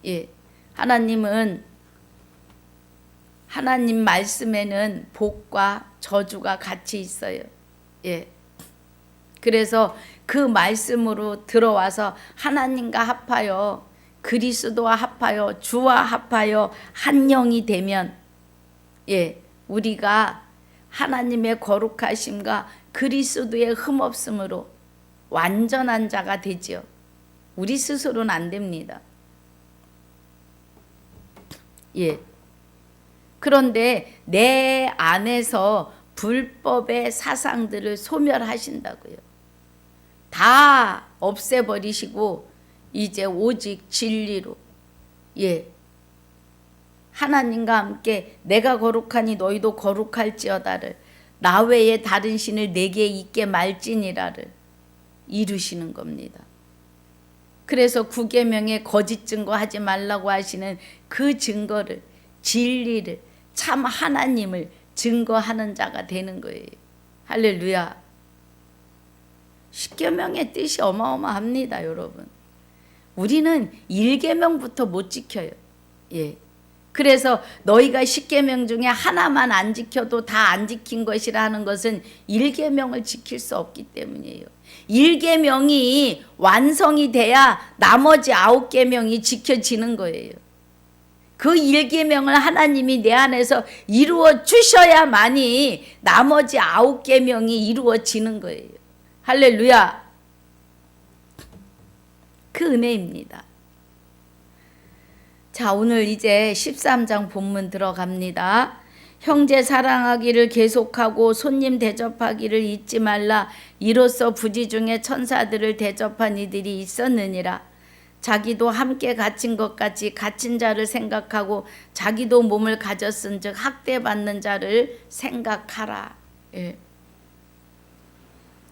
예, 하나님은 하나님 말씀에는 복과 저주가 같이 있어요. 예. 그래서 그 말씀으로 들어와서 하나님과 합하여 그리스도와 합하여 주와 합하여 한 영이 되면 예, 우리가 하나님의 거룩하심과 그리스도의 흠없음으로 완전한 자가 되지요. 우리 스스로는 안 됩니다. 예. 그런데 내 안에서 불법의 사상들을 소멸하신다고요. 다 없애버리시고 이제 오직 진리로 예 하나님과 함께 내가 거룩하니 너희도 거룩할지어다를 나 외에 다른 신을 내게 있게 말지니라를 이루시는 겁니다. 그래서 구계명에 거짓 증거하지 말라고 하시는 그 증거를 진리를 참 하나님을 증거하는 자가 되는 거예요. 할렐루야. 십계명의 뜻이 어마어마합니다, 여러분. 우리는 1계명부터 못 지켜요. 예. 그래서 너희가 10계명 중에 하나만 안 지켜도 다 안 지킨 것이라 하는 것은 1계명을 지킬 수 없기 때문이에요. 1계명이 완성이 돼야 나머지 9계명이 지켜지는 거예요. 그 1계명을 하나님이 내 안에서 이루어 주셔야만이 나머지 9계명이 이루어지는 거예요. 할렐루야. 그 은혜입니다. 자, 오늘 이제 13장 본문 들어갑니다. 형제 사랑하기를 계속하고 손님 대접하기를 잊지 말라. 이로써 부지 중에 천사들을 대접한 이들이 있었느니라. 자기도 함께 갇힌 것 같이 갇힌 자를 생각하고 자기도 몸을 가졌은즉 학대받는 자를 생각하라. 예.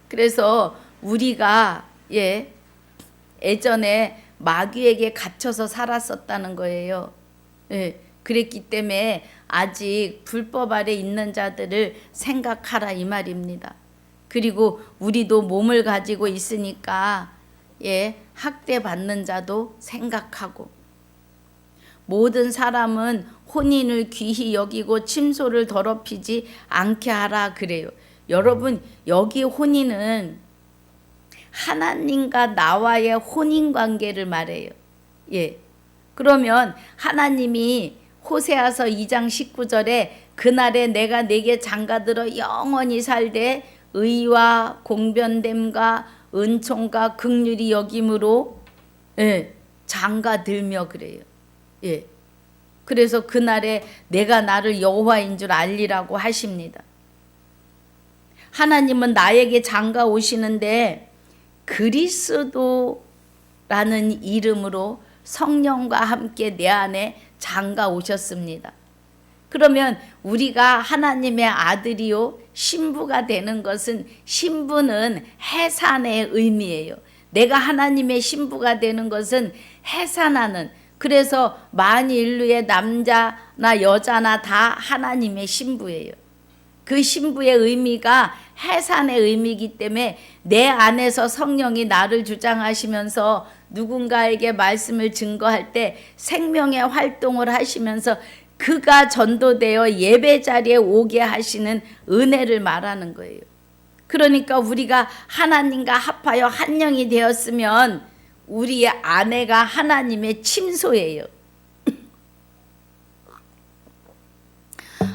그래서 우리가 예전에 마귀에게 갇혀서 살았었다는 거예요. 예. 그랬기 때문에 아직 불법 아래 있는 자들을 생각하라 이 말입니다. 그리고 우리도 몸을 가지고 있으니까 학대받는 자도 생각하고 모든 사람은 혼인을 귀히 여기고 침소를 더럽히지 않게 하라 그래요. 여러분, 여기 혼인은 하나님과 나와의 혼인 관계를 말해요. 예. 그러면 하나님이 호세아서 2장 19절에 그날에 내가 내게 장가들어 영원히 살되 의와 공변됨과 은총과 긍휼이 여김으로 예, 장가들며 그래요. 예. 그래서 그날에 내가 나를 여호와인 줄 알리라고 하십니다. 하나님은 나에게 장가 오시는데 그리스도라는 이름으로 성령과 함께 내 안에 장가 오셨습니다. 그러면 우리가 하나님의 아들이요 신부가 되는 것은, 신부는 해산의 의미예요. 내가 하나님의 신부가 되는 것은 해산하는, 그래서 만인류의 남자나 여자나 다 하나님의 신부예요. 그 신부의 의미가 해산의 의미이기 때문에 내 안에서 성령이 나를 주장하시면서 누군가에게 말씀을 증거할 때 생명의 활동을 하시면서 그가 전도되어 예배 자리에 오게 하시는 은혜를 말하는 거예요. 그러니까 우리가 하나님과 합하여 한 영이 되었으면 우리의 아내가 하나님의 침소예요.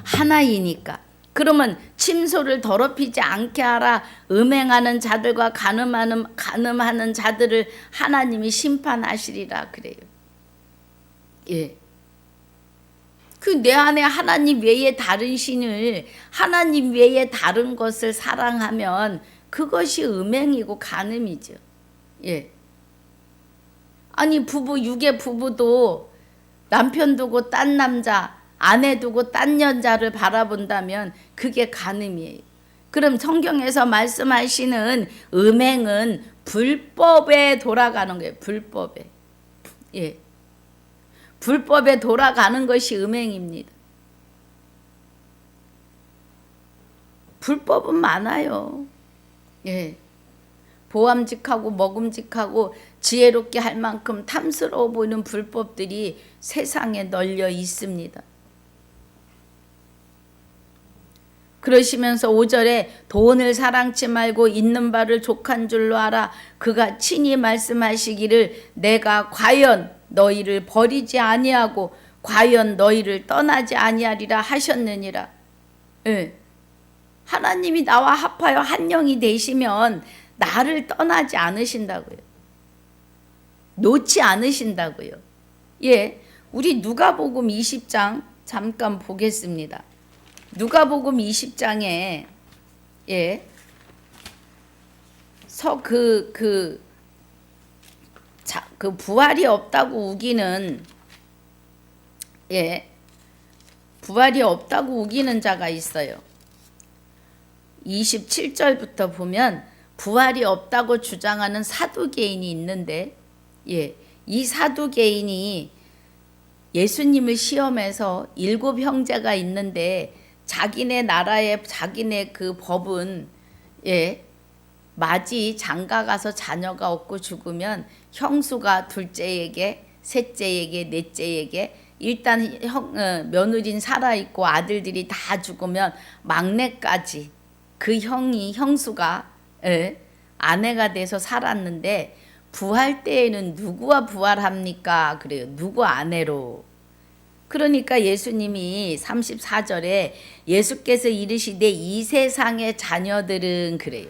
하나이니까. 그러면 침소를 더럽히지 않게 하라. 음행하는 자들과 간음하는 자들을 하나님이 심판하시리라 그래요. 예. 그 내 안에 하나님 외에 다른 신을, 하나님 외에 다른 것을 사랑하면 그것이 음행이고 간음이죠. 예. 아니 육의 부부도 남편 두고 딴 남자, 아내 두고 딴 여자를 바라본다면 그게 간음이에요. 그럼 성경에서 말씀하시는 음행은 불법에 돌아가는 거예요. 불법에. 예. 불법에 돌아가는 것이 음행입니다. 불법은 많아요. 예. 보암직하고 먹음직하고 지혜롭게 할 만큼 탐스러워 보이는 불법들이 세상에 널려 있습니다. 그러시면서 5절에 돈을 사랑치 말고 있는 바를 족한 줄로 알아. 그가 친히 말씀하시기를 내가 과연 너희를 버리지 아니하고 과연 너희를 떠나지 아니하리라 하셨느니라. 예. 하나님이 나와 합하여 한 영이 되시면 나를 떠나지 않으신다고요. 놓지 않으신다고요. 예. 우리 누가복음 20장 잠깐 보겠습니다. 누가복음 20장에 예. 그 부활이 없다고 우기는 예. 부활이 없다고 우기는 자가 있어요. 27절부터 보면 부활이 없다고 주장하는 사두개인이 있는데 예. 이 사두개인이 예수님을 시험해서 7 형제가 있는데 자기네 나라의 자기네 그 법은 예. 마지 장가 가서 자녀가 없고 죽으면 형수가 둘째에게, 셋째에게, 넷째에게 일단 며느리는 살아있고 아들들이 다 죽으면 막내까지 그 형수가 예, 아내가 돼서 살았는데 부활 때에는 누구와 부활합니까? 그래요. 누구 아내로. 그러니까 예수님이 34절에 예수께서 이르시되 이 세상의 자녀들은 그래요.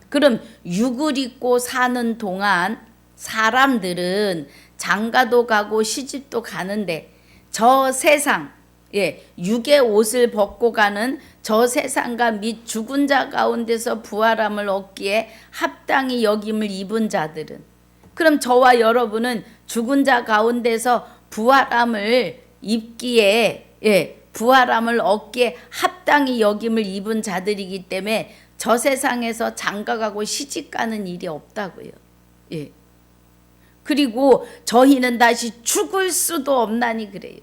그럼 육을 입고 사는 동안 사람들은 장가도 가고 시집도 가는데 저 세상, 예, 육의 옷을 벗고 가는 저 세상과 및 죽은 자 가운데서 부활함을 얻기에 합당히 여김을 입은 자들은, 그럼 저와 여러분은 죽은 자 가운데서 부활함을 입기에 예, 부활함을 얻기에 합당히 여김을 입은 자들이기 때문에 저 세상에서 장가가고 시집가는 일이 없다고요. 예. 그리고 저희는 다시 죽을 수도 없나니 그래요.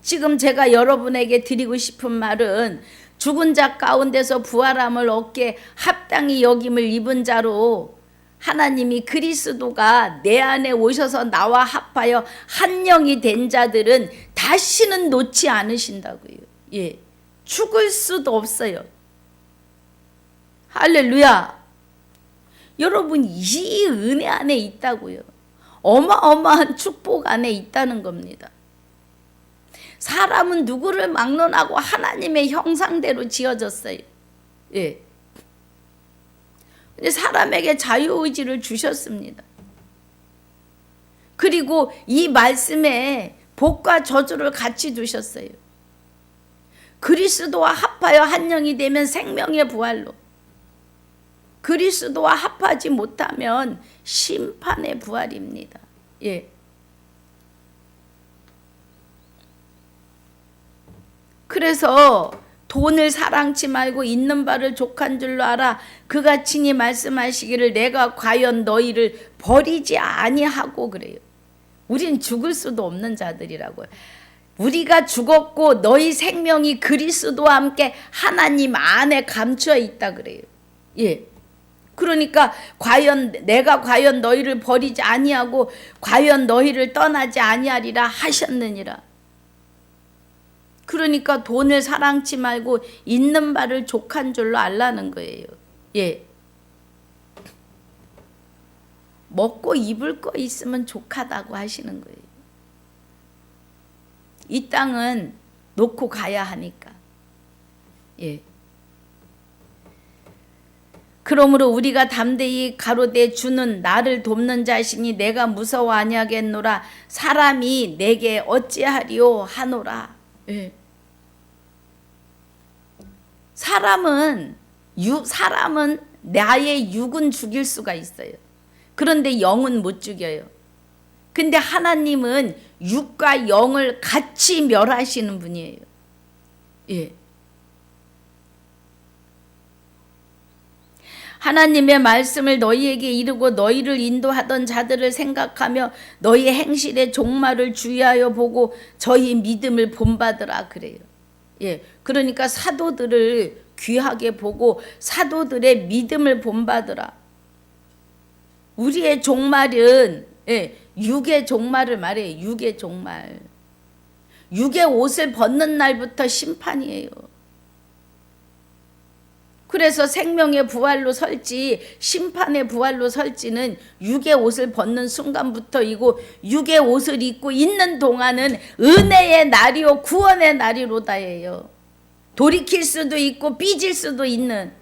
지금 제가 여러분에게 드리고 싶은 말은 죽은 자 가운데서 부활함을 얻게 합당히 여김을 입은 자로 하나님이 그리스도가 내 안에 오셔서 나와 합하여 한 영이 된 자들은 다시는 놓지 않으신다고요. 예, 죽을 수도 없어요. 할렐루야. 여러분, 이 은혜 안에 있다고요. 어마어마한 축복 안에 있다는 겁니다. 사람은 누구를 막론하고 하나님의 형상대로 지어졌어요. 예. 근데 사람에게 자유의지를 주셨습니다. 그리고 이 말씀에 복과 저주를 같이 두셨어요. 그리스도와 합하여 한 영이 되면 생명의 부활로, 그리스도와 합하지 못하면 심판의 부활입니다. 예. 그래서 돈을 사랑치 말고 있는 바를 족한 줄로 알아. 그가 친히 말씀하시기를 내가 과연 너희를 버리지 아니하고 그래요. 우린 죽을 수도 없는 자들이라고요. 우리가 죽었고 너희 생명이 그리스도와 함께 하나님 안에 감추어 있다 그래요. 예. 그러니까 내가 과연 너희를 버리지 아니하고 과연 너희를 떠나지 아니하리라 하셨느니라. 그러니까 돈을 사랑치 말고 있는 바를 족한 줄로 알라는 거예요. 예. 먹고 입을 거 있으면 족하다고 하시는 거예요. 이 땅은 놓고 가야 하니까. 예. 그러므로 우리가 담대히 가로되 주는 나를 돕는 자시니 내가 무서워 아니하겠노라. 사람이 내게 어찌하리요 하노라. 예. 사람은 나의 육은 죽일 수가 있어요. 그런데 영은 못 죽여요. 근데 하나님은 육과 영을 같이 멸하시는 분이에요. 예. 하나님의 말씀을 너희에게 이르고 너희를 인도하던 자들을 생각하며 너희의 행실의 종말을 주의하여 보고 저희 믿음을 본받으라 그래요. 예, 그러니까 사도들을 귀하게 보고 사도들의 믿음을 본받으라. 우리의 종말은 육의 종말을 말해요. 육의 종말. 육의 옷을 벗는 날부터 심판이에요. 그래서 생명의 부활로 설지 심판의 부활로 설지는 육의 옷을 벗는 순간부터이고 육의 옷을 입고 있는 동안은 은혜의 날이요 구원의 날이로다예요. 돌이킬 수도 있고 삐질 수도 있는,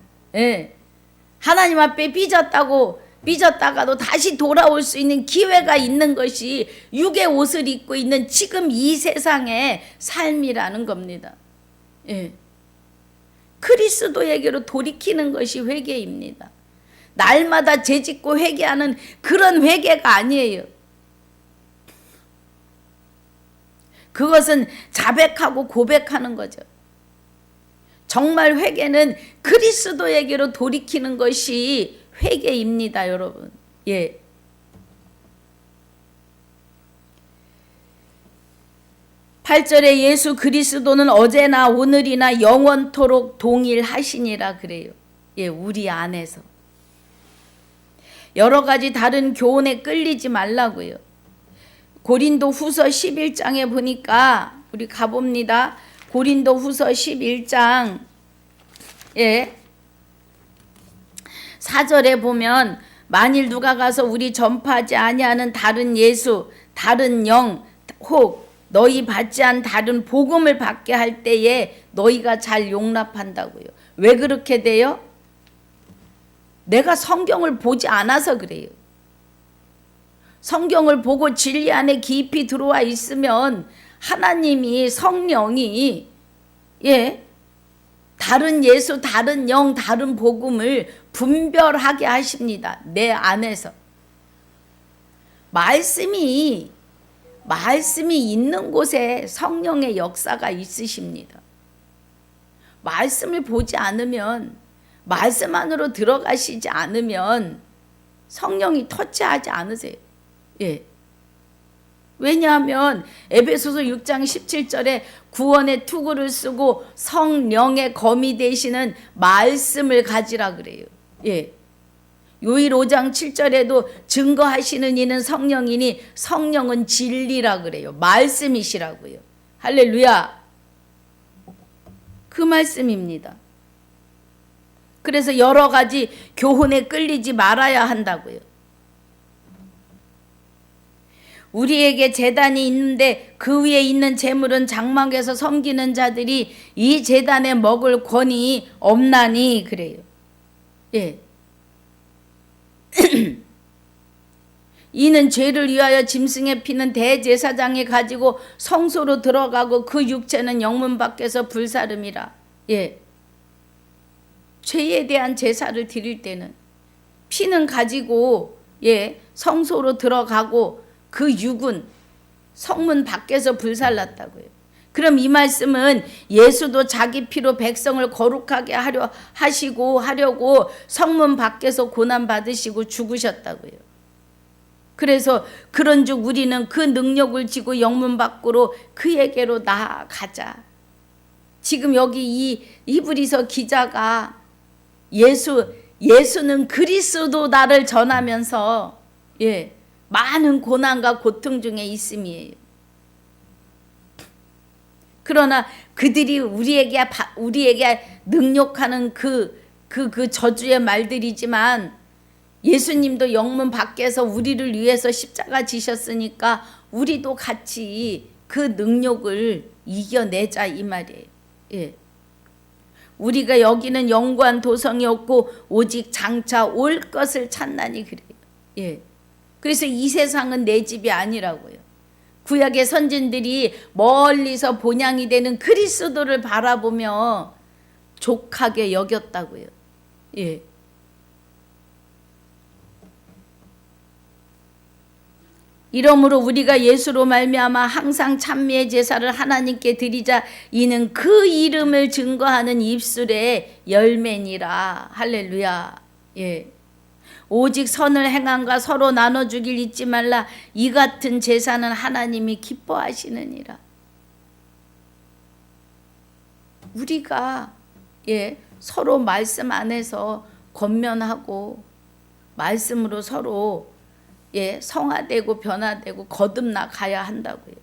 하나님 앞에 삐졌다가도 다시 돌아올 수 있는 기회가 있는 것이 육의 옷을 입고 있는 지금 이 세상의 삶이라는 겁니다. 그리스도에게로 돌이키는 것이 회개입니다. 날마다 죄짓고 회개하는 그런 회개가 아니에요. 그것은 자백하고 고백하는 거죠. 정말 회개는 그리스도에게로 돌이키는 것이 회개입니다, 여러분. 예. (8절에) 예수 그리스도는 어제나 오늘이나 영원토록 동일하시니라 그래요. 예, 우리 안에서. 여러 가지 다른 교훈에 끌리지 말라고요. 고린도 후서 11장에 보니까 우리 가봅니다. 고린도 후서 11장 4절에 보면 만일 누가 가서 우리 전파하지 아니하는 다른 예수, 다른 영, 혹 너희 받지 않은 다른 복음을 받게 할 때에 너희가 잘 용납한다고요. 왜 그렇게 돼요? 내가 성경을 보지 않아서 그래요. 성경을 보고 진리 안에 깊이 들어와 있으면 하나님이 성령이 다른 예수, 다른 영, 다른 복음을 분별하게 하십니다. 내 안에서. 말씀이 있는 곳에 성령의 역사가 있으십니다. 말씀을 보지 않으면, 말씀 안으로 들어가시지 않으면 성령이 터치하지 않으세요. 예. 왜냐하면 에베소서 6장 17절에 구원의 투구를 쓰고 성령의 검이 되시는 말씀을 가지라 그래요. 예. 요일 5장 7절에도 증거하시는 이는 성령이니 성령은 진리라 그래요. 말씀이시라고요. 할렐루야. 그 말씀입니다. 그래서 여러 가지 교훈에 끌리지 말아야 한다고요. 우리에게 제단이 있는데 그 위에 있는 제물은 장막에서 섬기는 자들이 이 제단에 먹을 권이 없나니 그래요. 예. 이는 죄를 위하여 짐승의 피는 대제사장이 가지고 성소로 들어가고 그 육체는 영문 밖에서 불사름이라. 예. 죄에 대한 제사를 드릴 때는 피는 가지고 성소로 들어가고 그 육은 성문 밖에서 불살랐다고요. 그럼 이 말씀은 예수도 자기 피로 백성을 거룩하게 하려고 성문 밖에서 고난 받으시고 죽으셨다고요. 그래서 그런즉 우리는 그 능력을 지고 영문 밖으로 그에게로 나아가자. 지금 여기 이 히브리서 기자가 예수는 그리스도다를 전하면서 많은 고난과 고통 중에 있음이에요. 그러나 그들이 우리에게 능욕하는 그 저주의 말들이지만 예수님도 영문 밖에서 우리를 위해서 십자가 지셨으니까 우리도 같이 그 능욕을 이겨내자 이 말이에요. 예. 우리가 여기는 영구한 도성이 없고 오직 장차 올 것을 찾나니 그래요. 예. 그래서 이 세상은 내 집이 아니라고요. 구약의 선진들이 멀리서 본향이 되는 그리스도를 바라보며 족하게 여겼다고요. 예. 이러므로 우리가 예수로 말미암아 항상 찬미의 제사를 하나님께 드리자. 이는 그 이름을 증거하는 입술의 열매니라. 할렐루야. 예. 오직 선을 행함과 서로 나눠주길 잊지 말라. 이 같은 제사는 하나님이 기뻐하시느니라. 우리가 서로 말씀 안에서 권면하고 말씀으로 서로 성화되고 변화되고 거듭나가야 한다고요.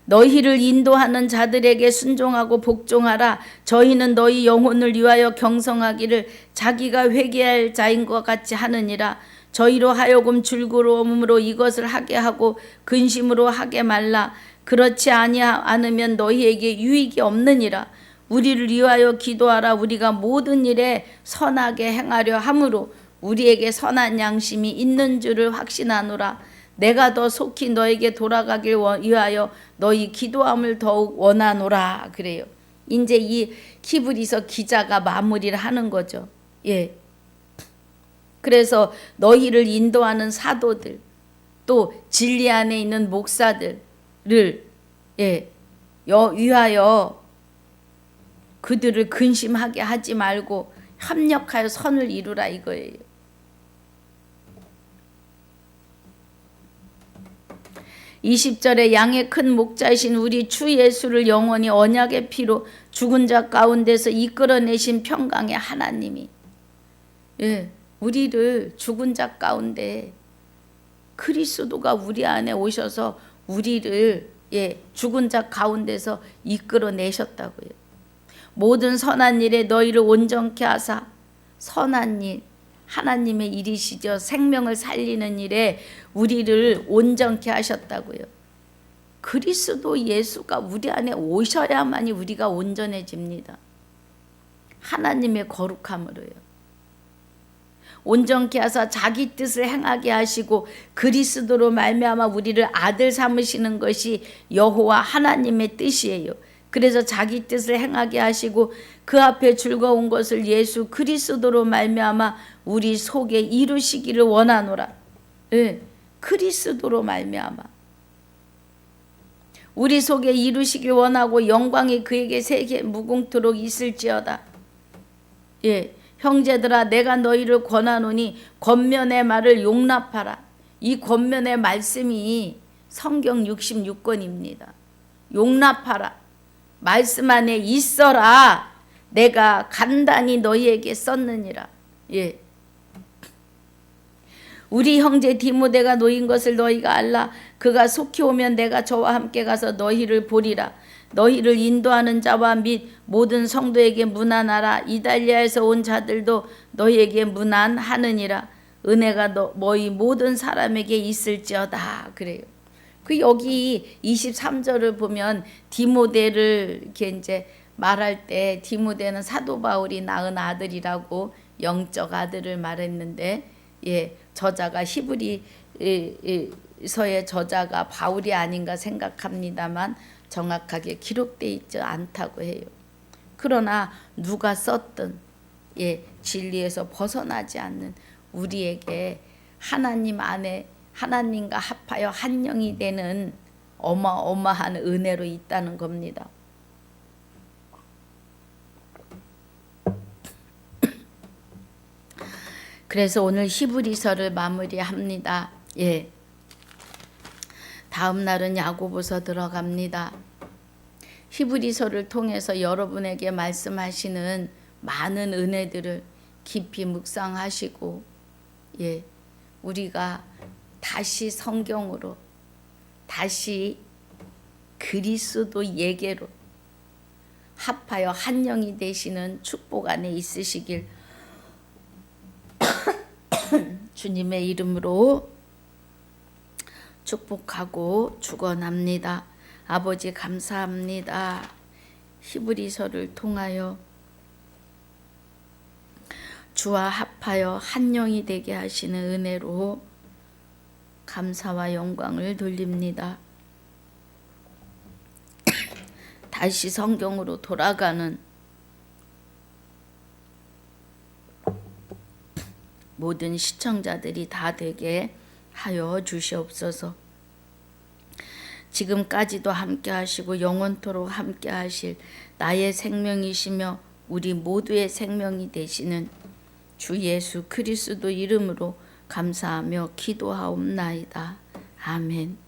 너희를 인도하는 자들에게 순종하고 복종하라. 저희는 너희 영혼을 위하여 경성하기를 자기가 회개할 자인 것 같이 하느니라. 저희로 하여금 즐거움으로 이것을 하게 하고 근심으로 하게 말라. 그렇지 않으면 너희에게 유익이 없느니라. 우리를 위하여 기도하라. 우리가 모든 일에 선하게 행하려 함으로 우리에게 선한 양심이 있는 줄을 확신하노라. 내가 더 속히 너에게 돌아가길 위하여 너희 기도함을 더욱 원하노라. 그래요. 이제 이 히브리서 기자가 마무리를 하는 거죠. 예. 그래서 너희를 인도하는 사도들 또 진리 안에 있는 목사들을 위하여 그들을 근심하게 하지 말고 협력하여 선을 이루라 이거예요. 20절에 양의 큰 목자이신 우리 주 예수를 영원히 언약의 피로 죽은 자 가운데서 이끌어내신 평강의 하나님이 우리를 죽은 자 가운데 그리스도가 우리 안에 오셔서 우리를 죽은 자 가운데서 이끌어내셨다고요. 모든 선한 일에 너희를 온전케 하사 선한 일 하나님의 일이시죠. 생명을 살리는 일에 우리를 온전케 하셨다고요. 그리스도 예수가 우리 안에 오셔야만이 우리가 온전해집니다. 하나님의 거룩함으로요. 온전케 하사 자기 뜻을 행하게 하시고 그리스도로 말미암아 우리를 아들 삼으시는 것이 여호와 하나님의 뜻이에요. 그래서 자기 뜻을 행하게 하시고 그 앞에 즐거운 것을 예수 그리스도로 말미암아 우리 속에 이루시기를 원하노라. 그리스도로 말미암아 우리 속에 이루시길 원하고 영광이 그에게 세계 무궁토록 있을지어다. 형제들아 내가 너희를 권하노니 권면의 말을 용납하라. 이 권면의 말씀이 성경 66권입니다. 용납하라. 말씀 안에 있어라. 내가 간단히 너희에게 썼느니라. 우리 형제 디모데가 놓인 것을 너희가 알라. 그가 속히 오면 내가 저와 함께 가서 너희를 보리라. 너희를 인도하는 자와 및 모든 성도에게 문안하라. 이달리아에서 온 자들도 너희에게 문안하느니라. 은혜가 너희 모든 사람에게 있을지어다. 그래요. 그 여기 23절을 보면 디모데를 이렇게 이제 말할 때 디모데는 사도 바울이 낳은 아들이라고 영적 아들을 말했는데, 예, 저자가 히브리서의 저자가 바울이 아닌가 생각합니다만 정확하게 기록되어 있지 않다고 해요. 그러나 누가 썼든 예, 진리에서 벗어나지 않는 우리에게 하나님 안에 하나님과 합하여 한 영이 되는 어마어마한 은혜로 있다는 겁니다. 그래서 오늘 히브리서를 마무리합니다. 예. 다음 날은 야고보서 들어갑니다. 히브리서를 통해서 여러분에게 말씀하시는 많은 은혜들을 깊이 묵상하시고, 예, 우리가 다시 성경으로, 다시 그리스도에게로 합하여 한 영이 되시는 축복 안에 있으시길 주님의 이름으로 축복하고 축원합니다. 아버지 감사합니다. 히브리서를 통하여 주와 합하여 한 영이 되게 하시는 은혜로 감사와 영광을 돌립니다. 다시 성경으로 돌아가는 모든 시청자들이 다 되게 하여 주시옵소서. 지금까지도 함께 하시고 영원토록 함께 하실 나의 생명이시며 우리 모두의 생명이 되시는 주 예수 그리스도 이름으로 감사하며 기도하옵나이다. 아멘.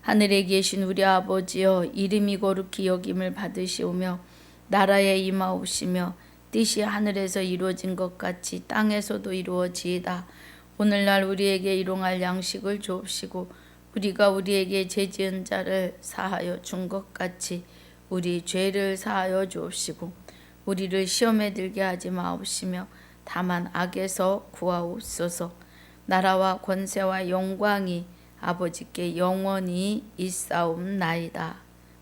하늘에 계신 우리 아버지여, 이름이 거룩히 여김을 받으시오며 나라에 임하옵시며 뜻이 하늘에서 이루어진 것 같이 땅에서도 이루어지이다. 오늘날 우리에게 일용할 양식을 주옵시고 우리가 우리에게 죄지은 자를 사하여 준 것 같이 우리 죄를 사하여 주옵시고 우리를 시험에 들게 하지 마옵시며 다만 악에서 구하옵소서. 나라와 권세와 영광이 아버지께 영원히 있사옵나이다.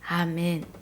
아멘.